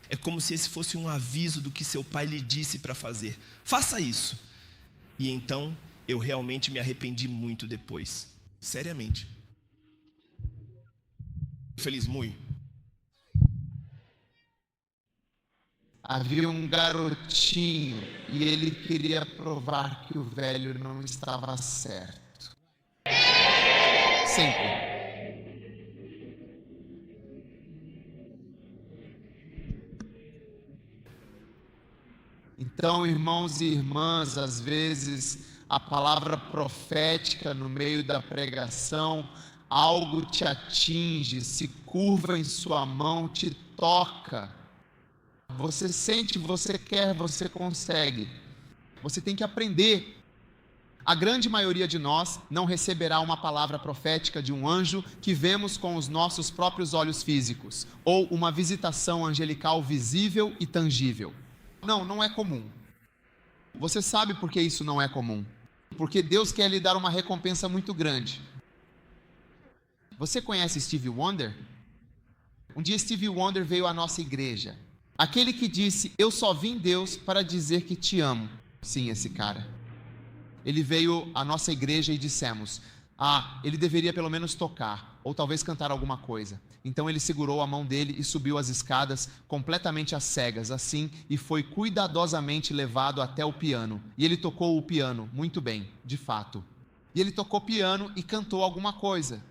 É como se esse fosse um aviso do que seu pai lhe disse para fazer. Faça isso. E então, eu realmente me arrependi muito depois. Seriamente. Feliz muito. Havia um garotinho e ele queria provar que o velho não estava certo. Sempre. Então, irmãos e irmãs, às vezes a palavra profética no meio da pregação, algo te atinge, se curva em sua mão, te toca. Você sente, você quer, você consegue. Você tem que aprender. A grande maioria de nós não receberá uma palavra profética de um anjo que vemos com os nossos próprios olhos físicos, ou uma visitação angelical visível e tangível. Não é comum. Você sabe por que isso não é comum? Porque Deus quer lhe dar uma recompensa muito grande. Você conhece Stevie Wonder? Um dia Stevie Wonder veio à nossa igreja. Aquele que disse, eu só vim Deus para dizer que te amo. Sim, esse cara. Ele veio à nossa igreja e dissemos, ele deveria pelo menos tocar, ou talvez cantar alguma coisa. Então ele segurou a mão dele e subiu as escadas completamente às cegas, assim, e foi cuidadosamente levado até o piano. E ele tocou o piano muito bem, de fato. E ele tocou piano e cantou alguma coisa.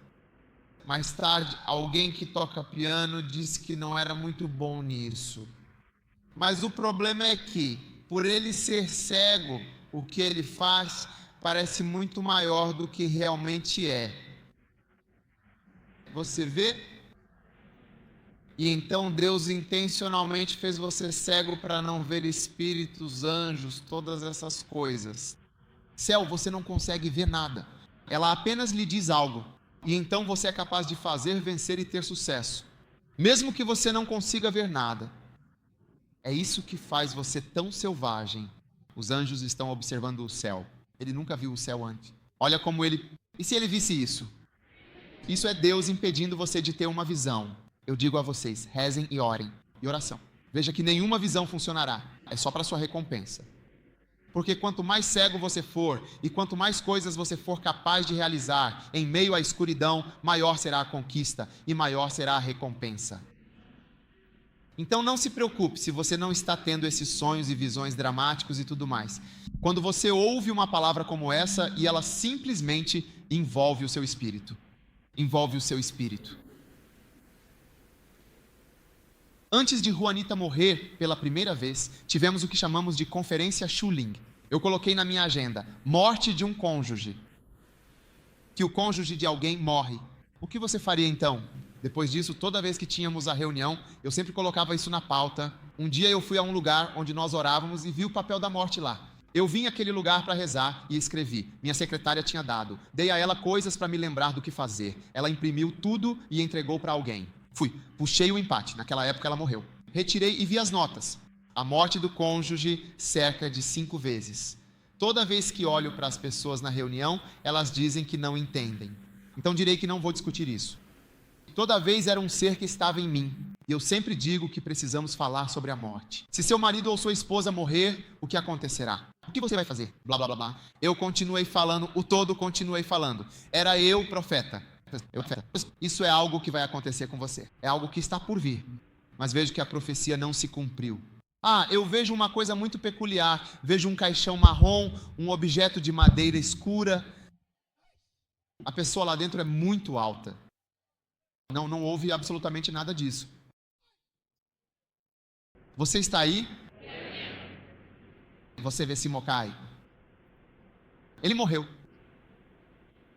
Mais tarde, alguém que toca piano disse que não era muito bom nisso. Mas o problema é que, por ele ser cego, o que ele faz parece muito maior do que realmente é. Você vê? E então Deus intencionalmente fez você cego para não ver espíritos, anjos, todas essas coisas. Céu, você não consegue ver nada. Ela apenas lhe diz algo. E então você é capaz de fazer, vencer e ter sucesso. Mesmo que você não consiga ver nada. É isso que faz você tão selvagem. Os anjos estão observando o céu. Ele nunca viu o céu antes. Olha como ele... E se ele visse isso? Isso é Deus impedindo você de ter uma visão. Eu digo a vocês, rezem e orem. E oração. Veja que nenhuma visão funcionará. É só para sua recompensa. Porque quanto mais cego você for e quanto mais coisas você for capaz de realizar em meio à escuridão, maior será a conquista e maior será a recompensa. Então não se preocupe se você não está tendo esses sonhos e visões dramáticos e tudo mais. Quando você ouve uma palavra como essa e ela simplesmente envolve o seu espírito. Envolve o seu espírito. Antes de Juanita morrer pela primeira vez, tivemos o que chamamos de Conferência Schuling. Eu coloquei na minha agenda, morte de um cônjuge. Que o cônjuge de alguém morre. O que você faria então? Depois disso, toda vez que tínhamos a reunião, eu sempre colocava isso na pauta. Um dia eu fui a um lugar onde nós orávamos e vi o papel da morte lá. Eu vim àquele lugar para rezar e escrevi. Minha secretária tinha dado. Dei a ela coisas para me lembrar do que fazer. Ela imprimiu tudo e entregou para alguém. Fui, puxei o empate. Naquela época ela morreu. Retirei e vi as notas. A morte do cônjuge cerca de 5 vezes. Toda vez que olho para as pessoas na reunião, elas dizem que não entendem. Então direi que não vou discutir isso. Toda vez era um ser que estava em mim. E eu sempre digo que precisamos falar sobre a morte. Se seu marido ou sua esposa morrer, o que acontecerá? O que você vai fazer? Blá, blá, blá, blá. Eu continuei falando, o todo continuei falando. Era eu, profeta. Isso é algo que vai acontecer com você. É algo que está por vir. Mas vejo que a profecia não se cumpriu. Eu vejo uma coisa muito peculiar. Vejo um caixão marrom, um objeto de madeira escura. A pessoa lá dentro é muito alta. Não houve absolutamente nada disso. Você está aí? Você vê Simokai? Ele morreu.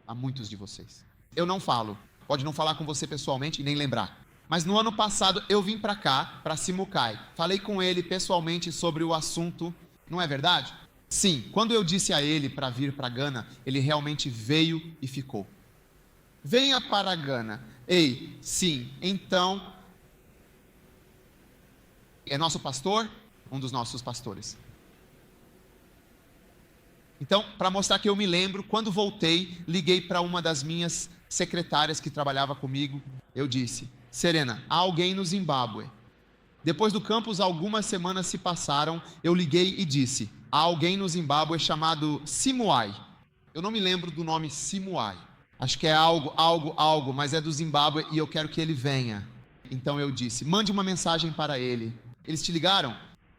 Há muitos de vocês. Eu não falo. Pode não falar com você pessoalmente e nem lembrar. Mas no ano passado eu vim para cá, para Simokai. Falei com ele pessoalmente sobre o assunto. Não é verdade? Sim. Quando eu disse a ele para vir para Gana, ele realmente veio e ficou. Venha para Gana. Ei, sim, então, é nosso pastor? Um dos nossos pastores. Então, para mostrar que eu me lembro, quando voltei, liguei para uma das minhas secretárias que trabalhava comigo. Eu disse, Serena, há alguém no Zimbábue. Depois do campus, algumas semanas se passaram, eu liguei e disse, há alguém no Zimbábue chamado Simuai. Eu não me lembro do nome Simuai. Acho que é algo, mas é do Zimbábue e eu quero que ele venha. Então eu disse, mande uma mensagem para ele. Eles te ligaram?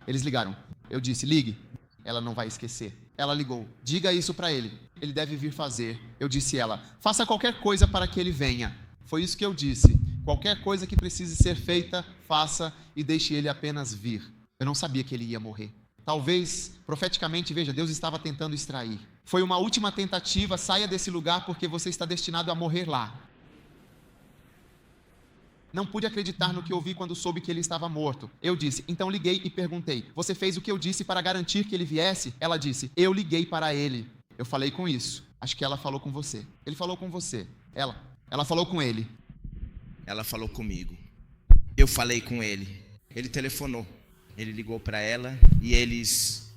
Eles ligaram. Eu disse, ligue. Ela não vai esquecer. Ela ligou. Diga isso para ele. Ele deve vir fazer. Eu disse ela, faça qualquer coisa para que ele venha. Foi isso que eu disse. Qualquer coisa que precise ser feita, faça e deixe ele apenas vir. Eu não sabia que ele ia morrer. Talvez, profeticamente, veja, Deus estava tentando extrair. Foi uma última tentativa, saia desse lugar porque você está destinado a morrer lá. Não pude acreditar no que ouvi quando soube que ele estava morto. Eu disse, então liguei e perguntei, você fez o que eu disse para garantir que ele viesse? Ela disse, eu liguei para ele. Eu falei com isso. Acho que ela falou com você. Ele falou com você. Ela falou com ele. Ela falou comigo. Eu falei com ele. Ele telefonou. Ele ligou para ela e eles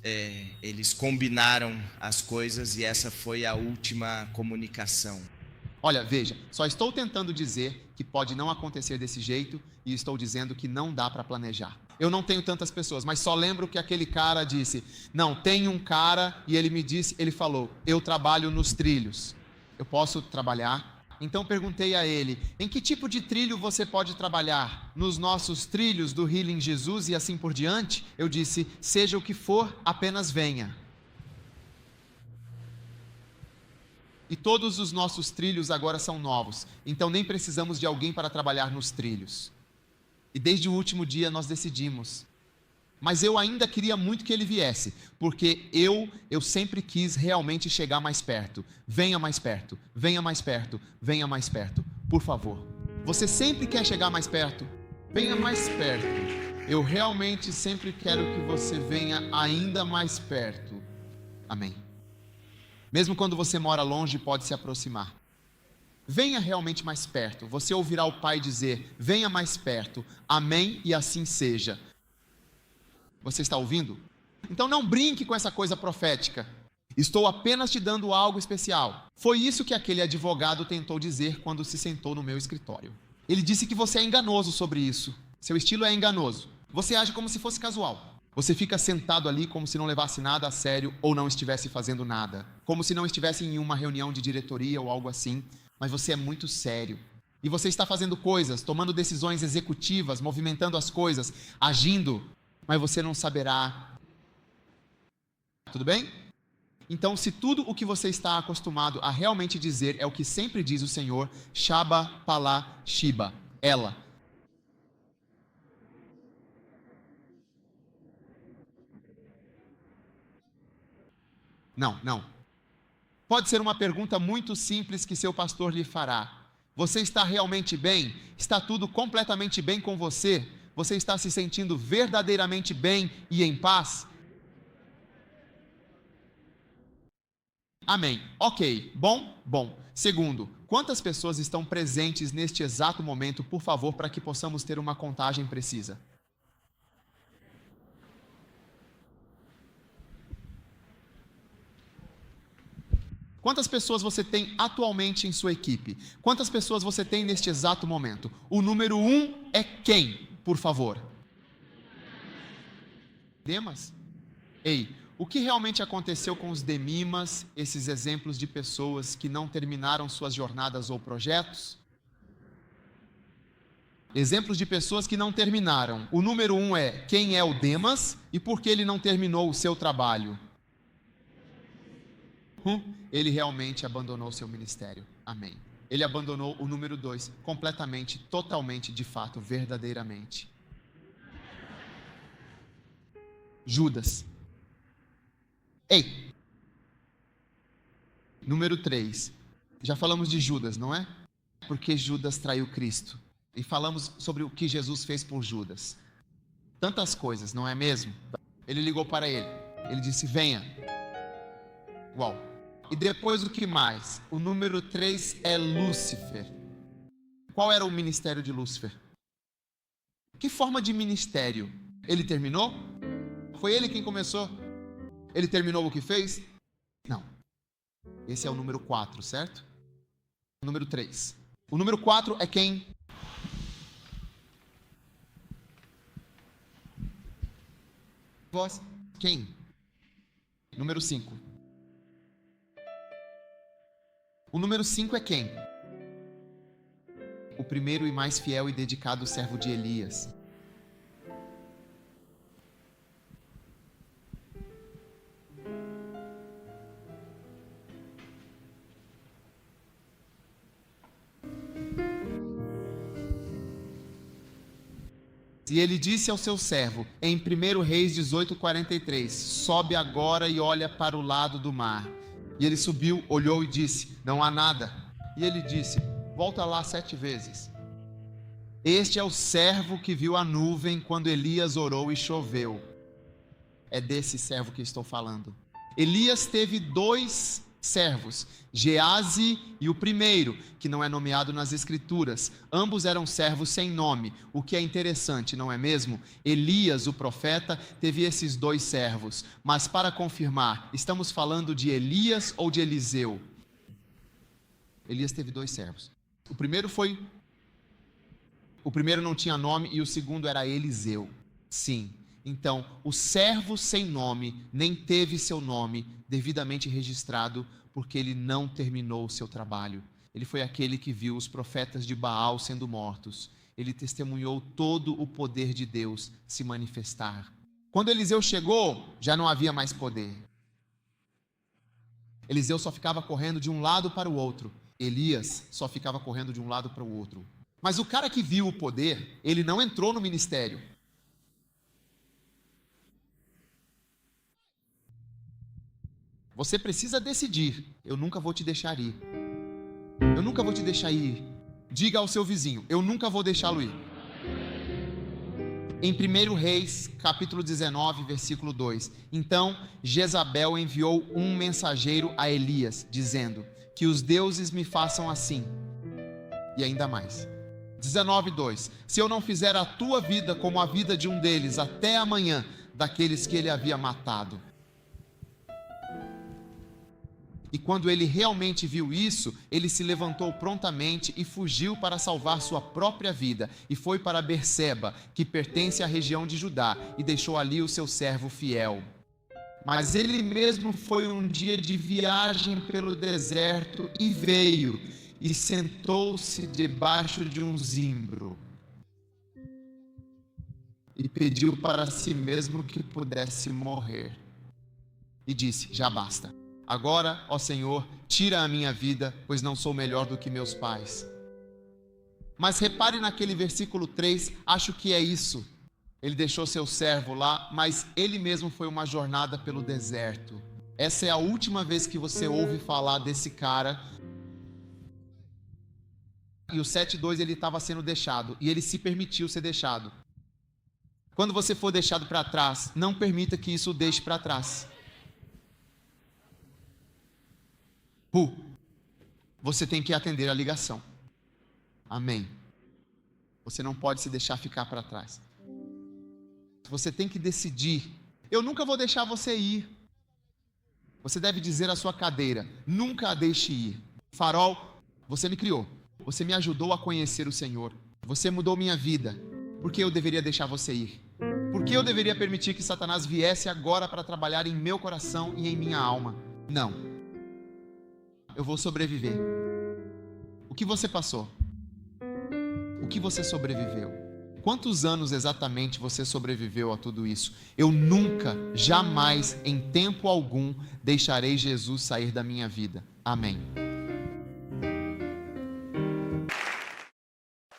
combinaram as coisas e essa foi a última comunicação. Olha, veja, só estou tentando dizer que pode não acontecer desse jeito e estou dizendo que não dá para planejar. Eu não tenho tantas pessoas, mas só lembro que aquele cara disse, não, tem um cara e ele falou, eu trabalho nos trilhos. Eu posso trabalhar? Então perguntei a ele, em que tipo de trilho você pode trabalhar? Nos nossos trilhos do Healing Jesus e assim por diante? Eu disse, seja o que for, apenas venha. E todos os nossos trilhos agora são novos, então nem precisamos de alguém para trabalhar nos trilhos. E desde o último dia nós decidimos. Mas eu ainda queria muito que ele viesse, porque eu sempre quis realmente chegar mais perto. Venha mais perto, venha mais perto, venha mais perto, por favor. Você sempre quer chegar mais perto? Venha mais perto. Eu realmente sempre quero que você venha ainda mais perto. Amém. Mesmo quando você mora longe, pode se aproximar. Venha realmente mais perto. Você ouvirá o Pai dizer, venha mais perto. Amém e assim seja. Você está ouvindo? Então não brinque com essa coisa profética. Estou apenas te dando algo especial. Foi isso que aquele advogado tentou dizer quando se sentou no meu escritório. Ele disse que você é enganoso sobre isso. Seu estilo é enganoso. Você age como se fosse casual. Você fica sentado ali como se não levasse nada a sério ou não estivesse fazendo nada. Como se não estivesse em uma reunião de diretoria ou algo assim. Mas você é muito sério. E você está fazendo coisas, tomando decisões executivas, movimentando as coisas, agindo, mas você não saberá. Tudo bem? Então, se tudo o que você está acostumado a realmente dizer é o que sempre diz o Senhor, Shaba, Palá, Shiba, ela. Não. Pode ser uma pergunta muito simples que seu pastor lhe fará. Você está realmente bem? Está tudo completamente bem com você? Você está se sentindo verdadeiramente bem e em paz? Amém. Ok. Bom. Segundo, quantas pessoas estão presentes neste exato momento, por favor, para que possamos ter uma contagem precisa? Quantas pessoas você tem atualmente em sua equipe? Quantas pessoas você tem neste exato momento? O número 1 é quem, por favor? Demas? Ei, o que realmente aconteceu com os Demimas, esses exemplos de pessoas que não terminaram suas jornadas ou projetos? Exemplos de pessoas que não terminaram. O número 1 é quem é o Demas e por que ele não terminou o seu trabalho? Ele realmente abandonou seu ministério. Amém. Ele abandonou o número 2 completamente, totalmente, de fato, verdadeiramente. Judas. Ei! Número 3. Já falamos de Judas, não é? Porque Judas traiu Cristo. E falamos sobre o que Jesus fez por Judas. Tantas coisas, não é mesmo? Ele ligou para ele. Ele disse, venha. Uau. E depois o que mais? O número 3 é Lúcifer. Qual era o ministério de Lúcifer? Que forma de ministério? Ele terminou? Foi ele quem começou? Ele terminou o que fez? Não. Esse é o número 4, certo? O número 3. O número 4 é quem? Vós. Quem? Número 5. O número 5 é quem? O primeiro e mais fiel e dedicado servo de Elias. E ele disse ao seu servo, em 1 Reis 18:43, sobe agora e olha para o lado do mar. E ele subiu, olhou e disse, não há nada. E ele disse, volta lá 7 vezes. Este é o servo que viu a nuvem quando Elias orou e choveu. É desse servo que estou falando. Elias teve 2 servos, Geazi e o primeiro, que não é nomeado nas escrituras. Ambos eram servos sem nome, o que é interessante, não é mesmo? Elias, o profeta, teve esses 2 servos. Mas para confirmar, estamos falando de Elias ou de Eliseu? Elias teve 2 servos. O primeiro não tinha nome e o segundo era Eliseu. Sim. Então, o servo sem nome nem teve seu nome devidamente registrado porque ele não terminou o seu trabalho. Ele foi aquele que viu os profetas de Baal sendo mortos. Ele testemunhou todo o poder de Deus se manifestar. Quando Eliseu chegou, já não havia mais poder. Eliseu só ficava correndo de um lado para o outro. Elias só ficava correndo de um lado para o outro. Mas o cara que viu o poder, ele não entrou no ministério. Você precisa decidir. Eu nunca vou te deixar ir. Eu nunca vou te deixar ir. Diga ao seu vizinho, eu nunca vou deixá-lo ir. Em 1 Reis, capítulo 19, versículo 2. Então, Jezabel enviou um mensageiro a Elias, dizendo, que os deuses me façam assim. E ainda mais. 19:2. Se eu não fizer a tua vida como a vida de um deles até amanhã, daqueles que ele havia matado. E quando ele realmente viu isso, ele se levantou prontamente e fugiu para salvar sua própria vida, e foi para Berseba, que pertence à região de Judá, e deixou ali o seu servo fiel. Mas ele mesmo foi um dia de viagem pelo deserto e veio, e sentou-se debaixo de um zimbro, e pediu para si mesmo que pudesse morrer. E disse, já basta. Agora, ó Senhor, tira a minha vida, pois não sou melhor do que meus pais. Mas repare naquele versículo 3, acho que é isso. Ele deixou seu servo lá, mas ele mesmo foi uma jornada pelo deserto. Essa é a última vez que você ouve falar desse cara. E o 7:2 ele estava sendo deixado, e ele se permitiu ser deixado. Quando você for deixado para trás, não permita que isso o deixe para trás. Você tem que atender a ligação. Amém. Você não pode se deixar ficar para trás. Você tem que decidir. Eu nunca vou deixar você ir. Você deve dizer à sua cadeira, nunca a deixe ir. Farol, você me criou. Você me ajudou a conhecer o Senhor. Você mudou minha vida. Por que eu deveria deixar você ir? Por que eu deveria permitir que Satanás viesse agora para trabalhar em meu coração e em minha alma? Não. Eu vou sobreviver. O que você passou? O que você sobreviveu? Quantos anos exatamente você sobreviveu a tudo isso? Eu nunca, jamais, em tempo algum, deixarei Jesus sair da minha vida. Amém.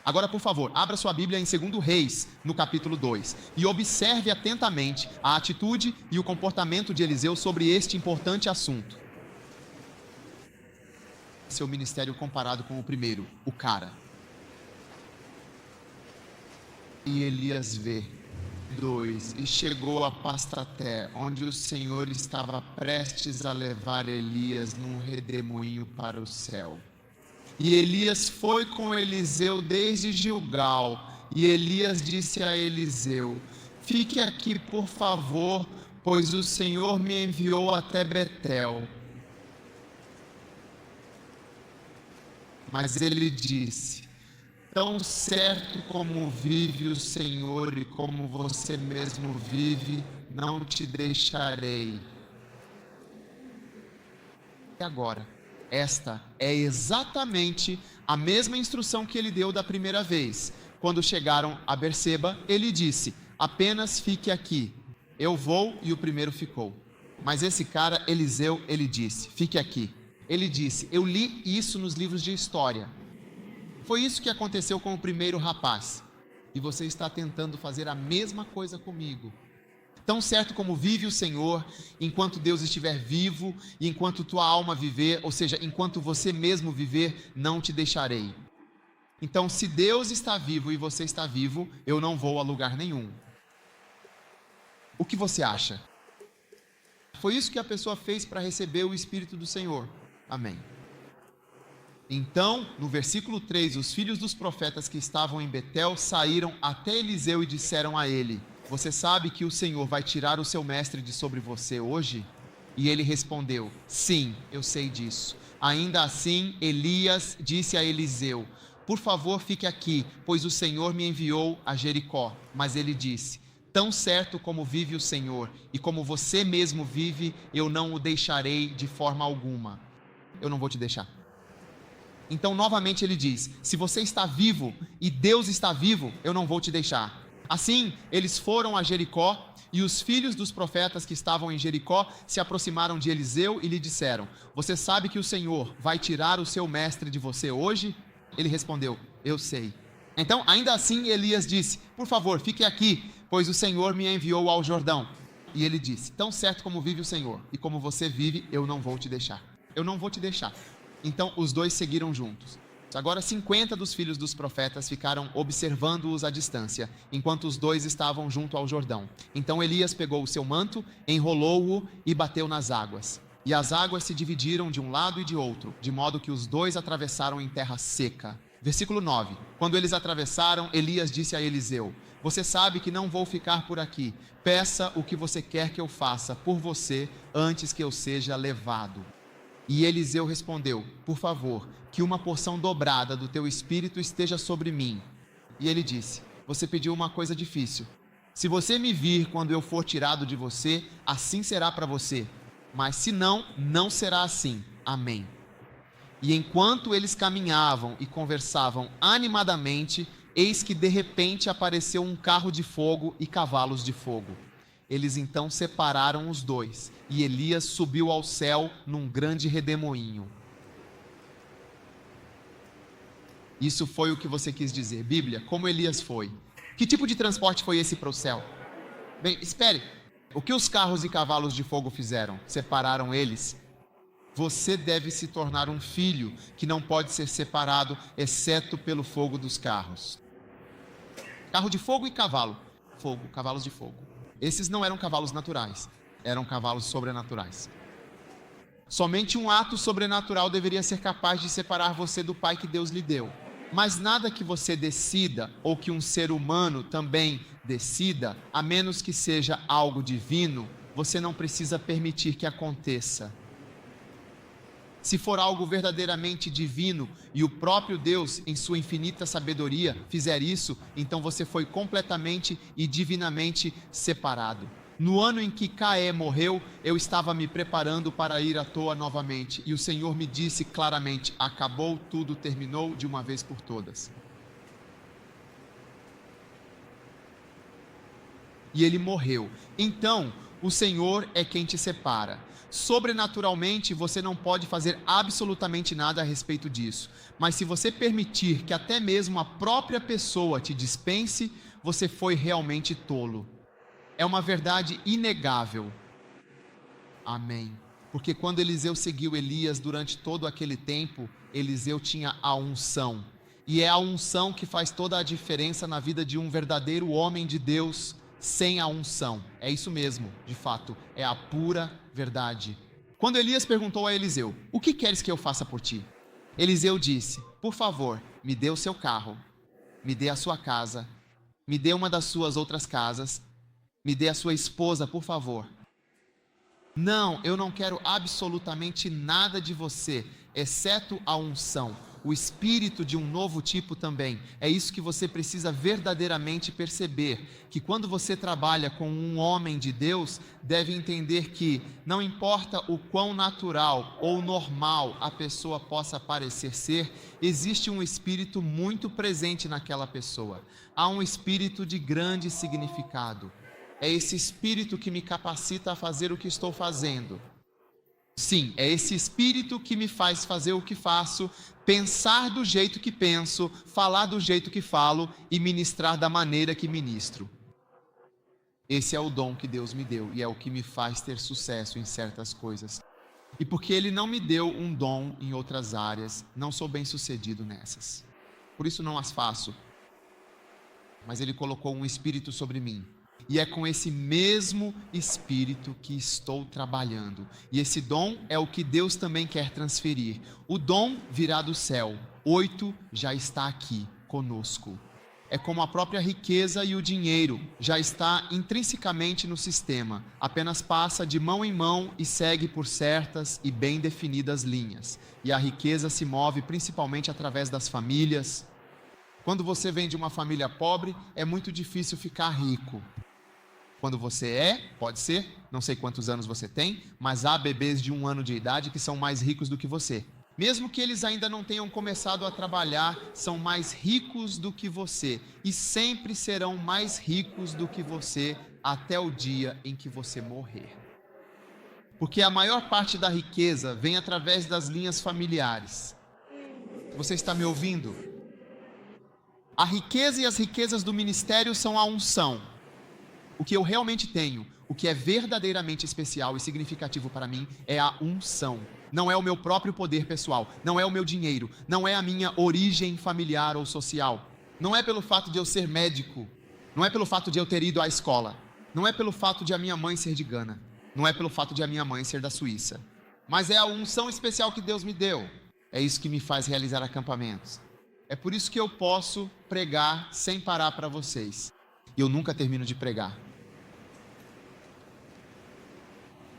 Agora, por favor, abra sua Bíblia em 2 Reis, no capítulo 2, e observe atentamente a atitude e o comportamento de Eliseu sobre este importante assunto. Seu ministério comparado com o primeiro, o cara. E Elias vê 2, e chegou a Pastraté, onde o Senhor estava prestes a levar Elias num redemoinho para o céu. E Elias foi com Eliseu desde Gilgal, e Elias disse a Eliseu, fique aqui por favor, pois o Senhor me enviou até Betel. Mas ele disse, tão certo como vive o Senhor e como você mesmo vive, não te deixarei. E agora, esta é exatamente a mesma instrução que ele deu da primeira vez. Quando chegaram a Berseba, ele disse, apenas fique aqui, eu vou, e o primeiro ficou. Mas esse cara, Eliseu, ele disse, fique aqui. Ele disse, eu li isso nos livros de história. Foi isso que aconteceu com o primeiro rapaz. e você está tentando fazer a mesma coisa comigo. Tão certo como vive o Senhor, enquanto Deus estiver vivo e enquanto tua alma viver, ou seja, enquanto você mesmo viver, não te deixarei. Então, se Deus está vivo e você está vivo, eu não vou a lugar nenhum. O que você acha? Foi isso que a pessoa fez para receber o Espírito do Senhor. Amém. Então, no versículo 3, os filhos dos profetas que estavam em Betel saíram até Eliseu e disseram a ele: você sabe que o Senhor vai tirar o seu mestre de sobre você hoje? E ele respondeu: sim, eu sei disso. Ainda assim, Elias disse a Eliseu: por favor, fique aqui, pois o Senhor me enviou a Jericó. Mas ele disse: tão certo como vive o Senhor, e como você mesmo vive, eu não o deixarei de forma alguma. Eu não vou te deixar. Então, novamente ele diz: se você está vivo e Deus está vivo, eu não vou te deixar. Assim, eles foram a Jericó, e os filhos dos profetas que estavam em Jericó se aproximaram de Eliseu e lhe disseram: você sabe que o Senhor vai tirar o seu mestre de você hoje? Ele respondeu: eu sei. Então, ainda assim, Elias disse: por favor, fique aqui, pois o Senhor me enviou ao Jordão. E ele disse: tão certo como vive o Senhor, e como você vive, eu não vou te deixar. Eu não vou te deixar. Então, os dois seguiram juntos. Agora 50 dos filhos dos profetas ficaram observando-os à distância, enquanto os dois estavam junto ao Jordão. Então Elias pegou o seu manto, enrolou-o e bateu nas águas. E as águas se dividiram de um lado e de outro, de modo que os dois atravessaram em terra seca. Versículo 9. Quando eles atravessaram, Elias disse a Eliseu: você sabe que não vou ficar por aqui. Peça o que você quer que eu faça por você antes que eu seja levado. E Eliseu respondeu: por favor, que uma porção dobrada do teu espírito esteja sobre mim. E ele disse: você pediu uma coisa difícil. Se você me vir quando eu for tirado de você, assim será para você. Mas se não, não será assim. Amém. E enquanto eles caminhavam e conversavam animadamente, eis que de repente apareceu um carro de fogo e cavalos de fogo. Eles então separaram os dois, e Elias subiu ao céu num grande redemoinho. Isso foi o que você quis dizer, Bíblia? Como Elias foi? Que tipo de transporte foi esse para o céu? Bem, espere. O que os carros e cavalos de fogo fizeram? Separaram eles? Você deve se tornar um filho que não pode ser separado, exceto pelo fogo dos carros. Carro de fogo e cavalo. Fogo, cavalos de fogo. Esses não eram cavalos naturais, eram cavalos sobrenaturais. Somente um ato sobrenatural deveria ser capaz de separar você do Pai que Deus lhe deu. Mas nada que você decida, ou que um ser humano também decida, a menos que seja algo divino, você não precisa permitir que aconteça. Se for algo verdadeiramente divino e o próprio Deus, em sua infinita sabedoria, fizer isso, então você foi completamente e divinamente separado. No ano em que Caé morreu, eu estava me preparando para ir à toa novamente, e o Senhor me disse claramente: acabou, tudo terminou de uma vez por todas. E ele morreu. Então, o Senhor é quem te separa. Sobrenaturalmente, você não pode fazer absolutamente nada a respeito disso. Mas se você permitir que até mesmo a própria pessoa te dispense, você foi realmente tolo. É uma verdade inegável. Amém. Porque quando Eliseu seguiu Elias durante todo aquele tempo, Eliseu tinha a unção. E é a unção que faz toda a diferença na vida de um verdadeiro homem de Deus sem a unção. É isso mesmo, de fato, é a pura verdade. Quando Elias perguntou a Eliseu: o que queres que eu faça por ti? Eliseu disse: por favor, me dê o seu carro, me dê a sua casa, me dê uma das suas outras casas, me dê a sua esposa, por favor. Não, eu não quero absolutamente nada de você, exceto a unção, o espírito de um novo tipo também. É isso que você precisa verdadeiramente perceber, que quando você trabalha com um homem de Deus, deve entender que não importa o quão natural ou normal a pessoa possa parecer ser, existe um espírito muito presente naquela pessoa. Há um espírito de grande significado. É esse espírito que me capacita a fazer o que estou fazendo. Sim, é esse espírito que me faz fazer o que faço, pensar do jeito que penso, falar do jeito que falo e ministrar da maneira que ministro. Esse é o dom que Deus me deu e é o que me faz ter sucesso em certas coisas. E porque Ele não me deu um dom em outras áreas, não sou bem sucedido nessas. Por isso não as faço. Mas Ele colocou um espírito sobre mim. E é com esse mesmo espírito que estou trabalhando. E esse dom é o que Deus também quer transferir. O dom virá do céu. 8 já está aqui conosco. É como a própria riqueza e o dinheiro, já está intrinsecamente no sistema, apenas passa de mão em mão e segue por certas e bem definidas linhas. E a riqueza se move principalmente através das famílias. Quando você vem de uma família pobre, é muito difícil ficar rico. Quando você pode ser, não sei quantos anos você tem, mas há bebês de 1 ano de idade que são mais ricos do que você. Mesmo que eles ainda não tenham começado a trabalhar, são mais ricos do que você e sempre serão mais ricos do que você até o dia em que você morrer. Porque a maior parte da riqueza vem através das linhas familiares. Você está me ouvindo? A riqueza e as riquezas do ministério são a unção. O que eu realmente tenho, o que é verdadeiramente especial e significativo para mim é a unção. Não é o meu próprio poder pessoal, não é o meu dinheiro, não é a minha origem familiar ou social. Não é pelo fato de eu ser médico, não é pelo fato de eu ter ido à escola, não é pelo fato de a minha mãe ser de Gana, não é pelo fato de a minha mãe ser da Suíça. Mas é a unção especial que Deus me deu. É isso que me faz realizar acampamentos. É por isso que eu posso pregar sem parar para vocês. E eu nunca termino de pregar.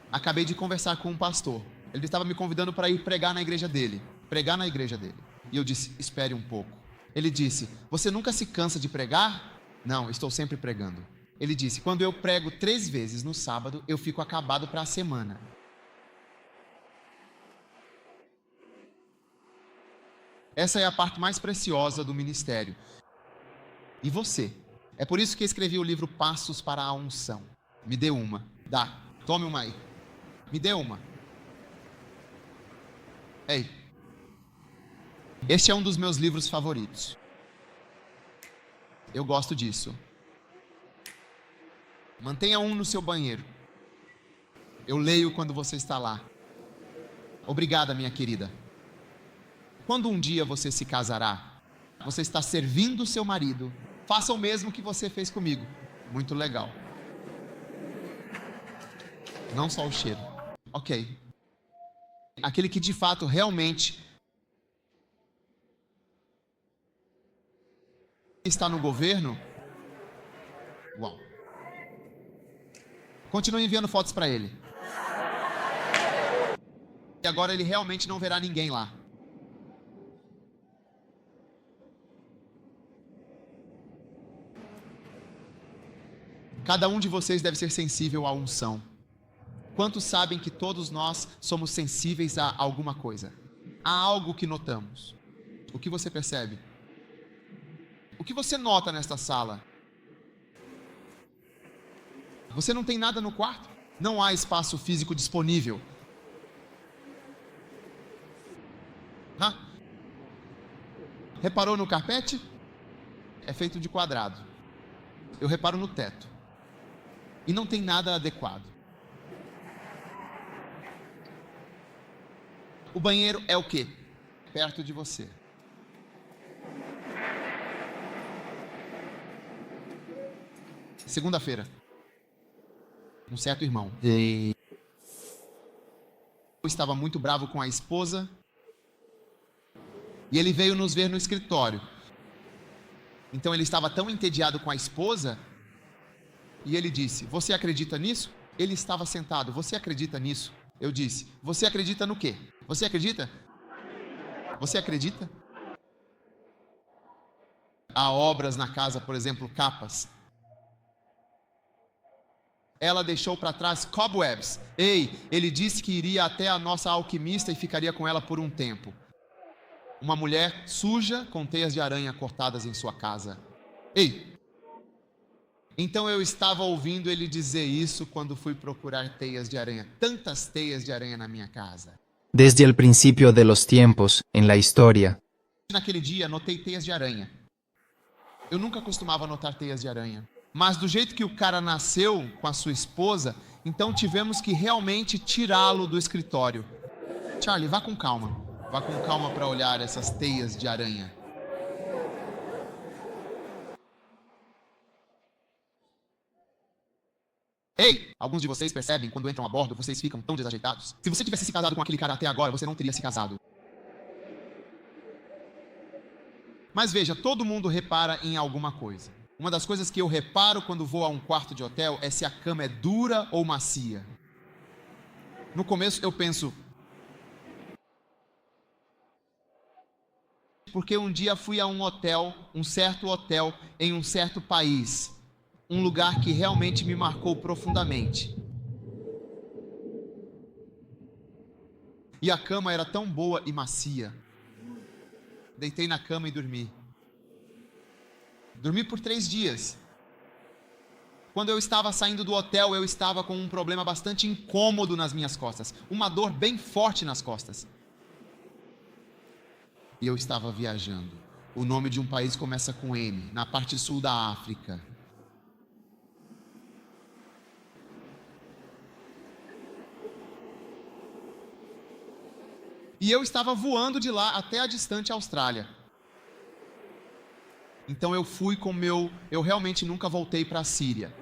Acabei de conversar com um pastor. Ele estava me convidando para ir pregar na igreja dele. Pregar na igreja dele. E eu disse, espere um pouco. Ele disse, você nunca se cansa de pregar? Não, estou sempre pregando. Ele disse, quando eu prego 3 vezes no sábado, eu fico acabado para a semana. Essa é a parte mais preciosa do ministério. E você? É por isso que escrevi o livro Passos para a Unção. Me dê uma. Dá. Tome uma aí. Me dê uma. Ei. Este é um dos meus livros favoritos. Eu gosto disso. Mantenha um no seu banheiro. Eu leio quando você está lá. Obrigada, minha querida. Quando um dia você se casará, você está servindo o seu marido, faça o mesmo que você fez comigo. Muito legal. Não só o cheiro. Ok. Aquele que de fato realmente está no governo. Uau. Continue enviando fotos para ele. E agora ele realmente não verá ninguém lá. Cada um de vocês deve ser sensível à unção. Quantos sabem que todos nós somos sensíveis a alguma coisa? Há algo que notamos. O que você percebe? O que você nota nesta sala? Você não tem nada no quarto? Não há espaço físico disponível. Reparou no carpete? É feito de quadrado. Eu reparo no teto. E não tem nada adequado. O banheiro é o quê? Perto de você. Segunda-feira. Um certo irmão. Eu estava muito bravo com a esposa. E ele veio nos ver no escritório. Então ele estava tão entediado com a esposa. E ele disse, você acredita nisso? Ele estava sentado, você acredita nisso? Eu disse, você acredita no quê? Você acredita? Você acredita? Há obras na casa, por exemplo, capas. Ela deixou para trás cobwebs. Ei, ele disse que iria até a nossa alquimista e ficaria com ela por um tempo. Uma mulher suja com teias de aranha cortadas em sua casa. Ei! Então eu estava ouvindo ele dizer isso quando fui procurar teias de aranha. Tantas teias de aranha na minha casa. Desde el principio de los tiempos, en la historia, Naquele dia, notei teias de aranha. Eu nunca costumava notar teias de aranha. Mas do jeito que o cara nasceu com a sua esposa, então tivemos que realmente tirá-lo do escritório. Charlie, vá com calma. Vá com calma para olhar essas teias de aranha. Ei! Alguns de vocês percebem, quando entram a bordo, vocês ficam tão desajeitados. Se você tivesse se casado com aquele cara até agora, você não teria se casado. Mas veja, todo mundo repara em alguma coisa. Uma das coisas que eu reparo quando vou a um quarto de hotel é se a cama é dura ou macia. No começo eu penso... Porque um dia fui a um hotel, um certo hotel, em um certo país. Um lugar que realmente me marcou profundamente. E a cama era tão boa e macia. Deitei na cama e dormi. Dormi por 3 dias. Quando eu estava saindo do hotel, eu estava com um problema bastante incômodo nas minhas costas. Uma dor bem forte nas costas. E eu estava viajando. O nome de um país começa com M, na parte sul da África. E eu estava voando de lá até a distante Austrália. Então eu fui com meu... Eu realmente nunca voltei para a Síria.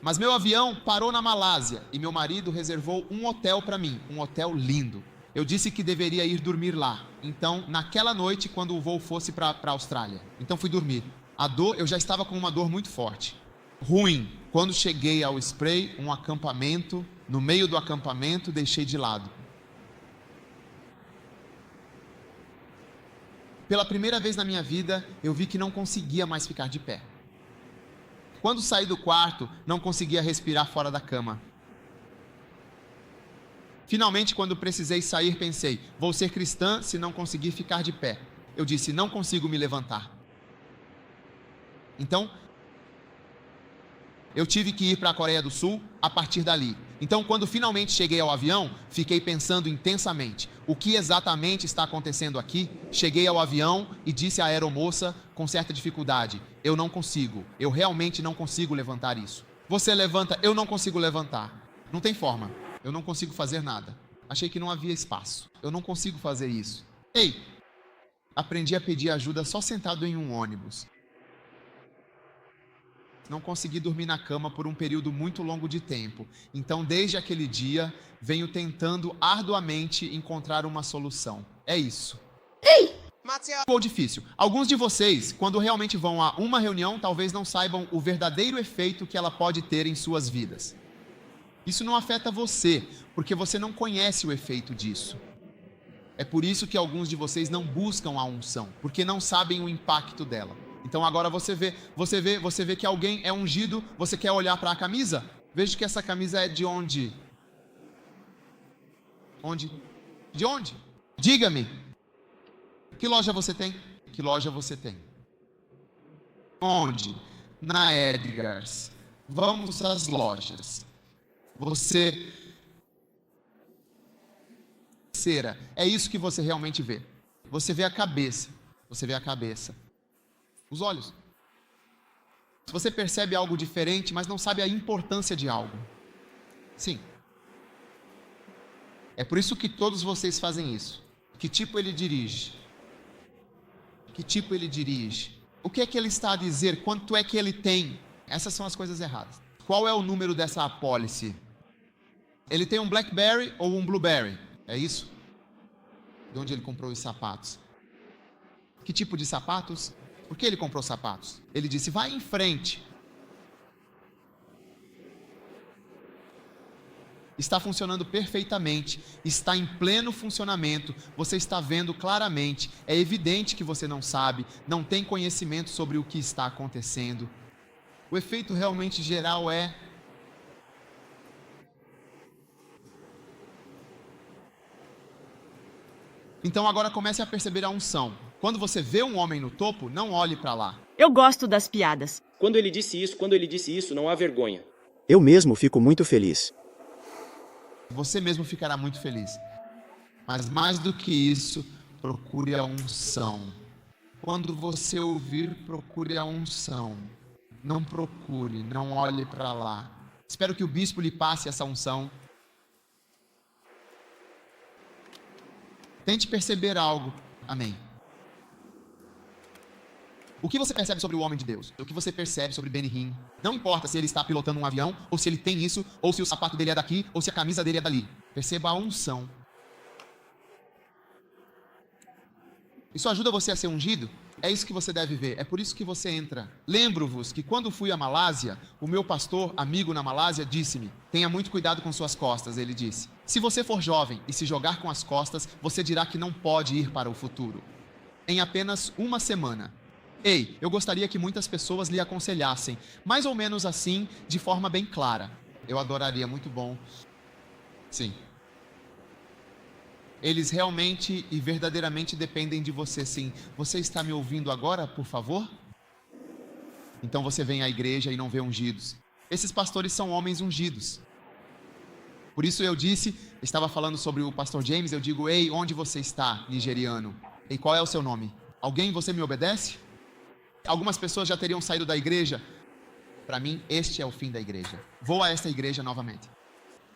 Mas meu avião parou na Malásia e meu marido reservou um hotel para mim, um hotel lindo. Eu disse que deveria ir dormir lá. Então, naquela noite, quando o voo fosse para a Austrália. Então, fui dormir. A dor, eu já estava com uma dor muito forte. Ruim. Quando cheguei ao spray, um acampamento. No meio do acampamento, deixei de lado. Pela primeira vez na minha vida, eu vi que não conseguia mais ficar de pé. Quando saí do quarto, não conseguia respirar fora da cama. Finalmente, quando precisei sair, pensei, vou ser cristã se não conseguir ficar de pé. Eu disse, não consigo me levantar. Então, eu tive que ir para a Coreia do Sul a partir dali. Então, quando finalmente cheguei ao avião, fiquei pensando intensamente, o que exatamente está acontecendo aqui? Cheguei ao avião e disse à aeromoça com certa dificuldade, eu não consigo, eu realmente não consigo levantar isso. Você levanta, eu não consigo levantar. Não tem forma. Eu não consigo fazer nada. Achei que não havia espaço. Eu não consigo fazer isso. Ei! Aprendi a pedir ajuda só sentado em um ônibus. Não consegui dormir na cama por um período muito longo de tempo. Então, desde aquele dia, venho tentando arduamente encontrar uma solução. É isso. Ei! Ou difícil. Alguns de vocês, quando realmente vão a uma reunião, talvez não saibam o verdadeiro efeito que ela pode ter em suas vidas. Isso não afeta você, porque você não conhece o efeito disso. É por isso que alguns de vocês não buscam a unção, porque não sabem o impacto dela. Então agora você vê que alguém é ungido, você quer olhar para a camisa? Veja que essa camisa é de onde? Onde? De onde? Diga-me. Que loja você tem? Que loja você tem? Onde? Na Edgars. Vamos às lojas. Você... Cera. É isso que você realmente vê. Você vê a cabeça. Você vê a cabeça. Os olhos. Você percebe algo diferente, mas não sabe a importância de algo. Sim. É por isso que todos vocês fazem isso. Que tipo ele dirige? Que tipo ele dirige? O que é que ele está a dizer? Quanto é que ele tem? Essas são as coisas erradas. Qual é o número dessa apólice? Ele tem um Blackberry ou um Blueberry? É isso? De onde ele comprou os sapatos? Que tipo de sapatos? Por que ele comprou sapatos? Ele disse, vai em frente. Está funcionando perfeitamente, está em pleno funcionamento, você está vendo claramente, é evidente que você não sabe, não tem conhecimento sobre o que está acontecendo. O efeito realmente geral é... Então agora comece a perceber a unção. Quando você vê um homem no topo, não olhe para lá. Eu gosto das piadas. Quando ele disse isso, não há vergonha. Eu mesmo fico muito feliz. Você mesmo ficará muito feliz. Mas mais do que isso, procure a unção. Quando você ouvir, procure a unção. Não procure, não olhe para lá. Espero que o bispo lhe passe essa unção. Tente perceber algo. Amém. O que você percebe sobre o homem de Deus? O que você percebe sobre Benny Hinn? Não importa se ele está pilotando um avião, ou se ele tem isso, ou se o sapato dele é daqui, ou se a camisa dele é dali. Perceba a unção. Isso ajuda você a ser ungido? É isso que você deve ver, é por isso que você entra. Lembro-vos que quando fui à Malásia, o meu pastor, amigo na Malásia, disse-me: tenha muito cuidado com suas costas, ele disse. Se você for jovem e se jogar com as costas, você dirá que não pode ir para o futuro. Em apenas uma semana. Ei, eu gostaria que muitas pessoas lhe aconselhassem, mais ou menos assim, de forma bem clara. Eu adoraria, muito bom. Sim. Eles realmente e verdadeiramente dependem de você, sim. Você está me ouvindo agora, por favor? Então você vem à igreja e não vê ungidos. Esses pastores são homens ungidos. Por isso eu disse, estava falando sobre o pastor James, eu digo: ei, onde você está, nigeriano? E qual é o seu nome? Alguém, você me obedece? Algumas pessoas já teriam saído da igreja. Para mim, este é o fim da igreja. Vou a esta igreja novamente.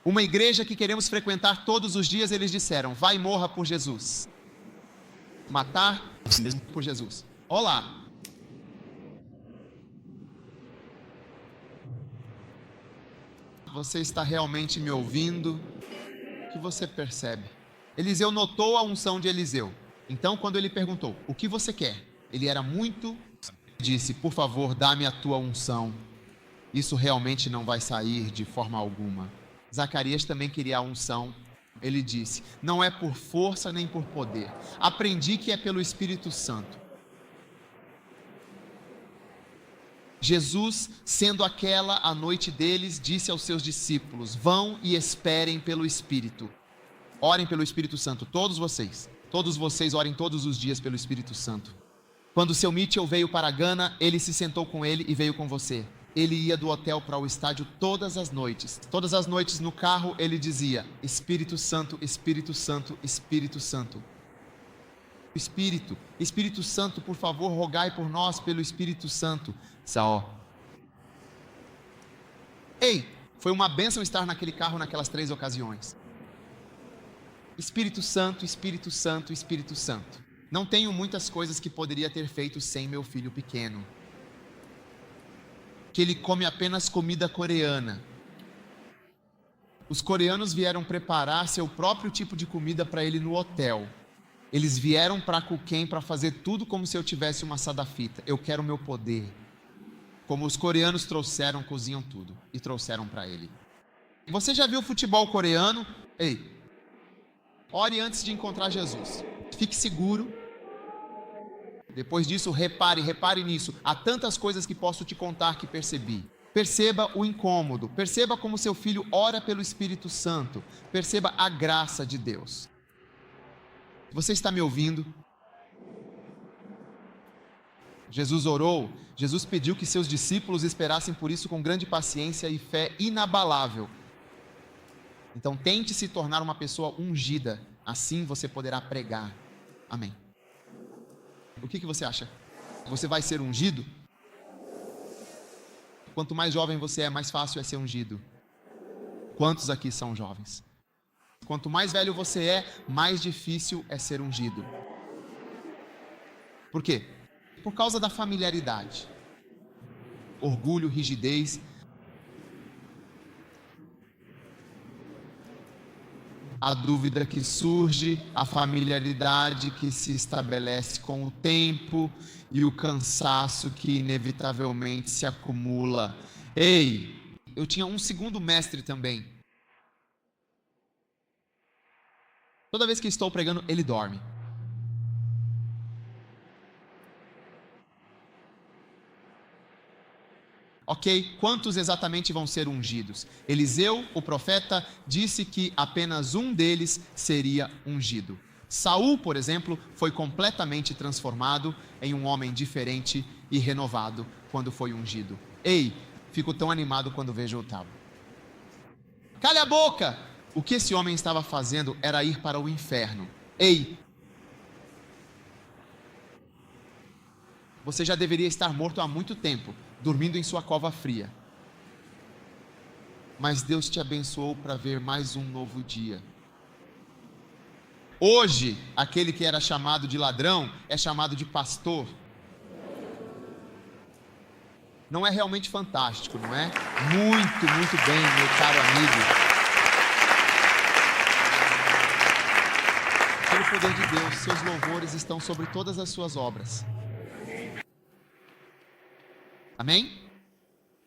Uma igreja que queremos frequentar todos os dias, eles disseram: vai e morra por Jesus. Matar por Jesus. Olá. Você está realmente me ouvindo? O que você percebe? Eliseu notou a unção de Eliseu. Então, quando ele perguntou: o que você quer? Ele era muito... disse: por favor, dá-me a tua unção. Isso realmente não vai sair de forma alguma. Zacarias também queria a unção. Ele disse: não é por força nem por poder. Aprendi que é pelo Espírito Santo. Jesus, sendo aquela a noite deles, disse aos seus discípulos: vão e esperem pelo Espírito. Orem pelo Espírito Santo, todos vocês. Todos vocês orem todos os dias pelo Espírito Santo. Quando seu Mitchell veio para Gana, ele se sentou com ele e veio com você. Ele ia do hotel para o estádio todas as noites. Todas as noites no carro ele dizia: Espírito Santo, Espírito Santo, Espírito Santo. Espírito Santo, por favor, rogai por nós pelo Espírito Santo. Saó. Ei, foi uma bênção estar naquele carro naquelas 3 ocasiões. Espírito Santo, Espírito Santo, Espírito Santo. Não tenho muitas coisas que poderia ter feito sem meu filho pequeno. Que ele come apenas comida coreana. Os coreanos vieram preparar seu próprio tipo de comida para ele no hotel. Eles vieram para Kuken para fazer tudo como se eu tivesse uma sadafita. Eu quero o meu poder. Como os coreanos trouxeram, cozinham tudo e trouxeram para ele. Você já viu futebol coreano? Ei, ore antes de encontrar Jesus. Fique seguro. Depois disso, repare nisso. Há tantas coisas que posso te contar que percebi. Perceba o incômodo. Perceba como seu filho ora pelo Espírito Santo. Perceba a graça de Deus. Você está me ouvindo? Jesus orou. Jesus pediu que seus discípulos esperassem por isso com grande paciência e fé inabalável. Então tente se tornar uma pessoa ungida. Assim você poderá pregar. Amém. O que você acha? Você vai ser ungido? Quanto mais jovem você é, mais fácil é ser ungido. Quantos aqui são jovens? Quanto mais velho você é, mais difícil é ser ungido. Por quê? Por causa da familiaridade. Orgulho, rigidez. A dúvida que surge, a familiaridade que se estabelece com o tempo e o cansaço que inevitavelmente se acumula. Ei, eu tinha um segundo mestre também. Toda vez que estou pregando, ele dorme. Ok, quantos exatamente vão ser ungidos? Eliseu, o profeta, disse que apenas um deles seria ungido. Saul, por exemplo, foi completamente transformado em um homem diferente e renovado quando foi ungido. Ei, fico tão animado quando vejo Otávio. Cale a boca! O que esse homem estava fazendo era ir para o inferno. Ei, você já deveria estar morto há muito tempo, dormindo em sua cova fria. Mas Deus te abençoou para ver mais um novo dia. Hoje, aquele que era chamado de ladrão é chamado de pastor. Não é realmente fantástico, não é? Muito, muito bem, meu caro amigo. Pelo poder de Deus, seus louvores estão sobre todas as suas obras. Amém?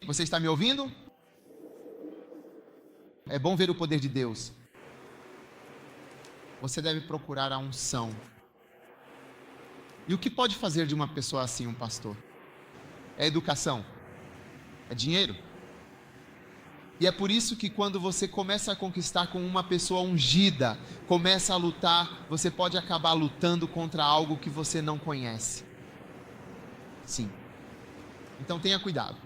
Você está me ouvindo? É bom ver o poder de Deus. Você deve procurar a unção. E o que pode fazer de uma pessoa assim um pastor? É educação? É dinheiro? E é por isso que quando você começa a conquistar com uma pessoa ungida, começa a lutar, você pode acabar lutando contra algo que você não conhece. Sim. Então tenha cuidado.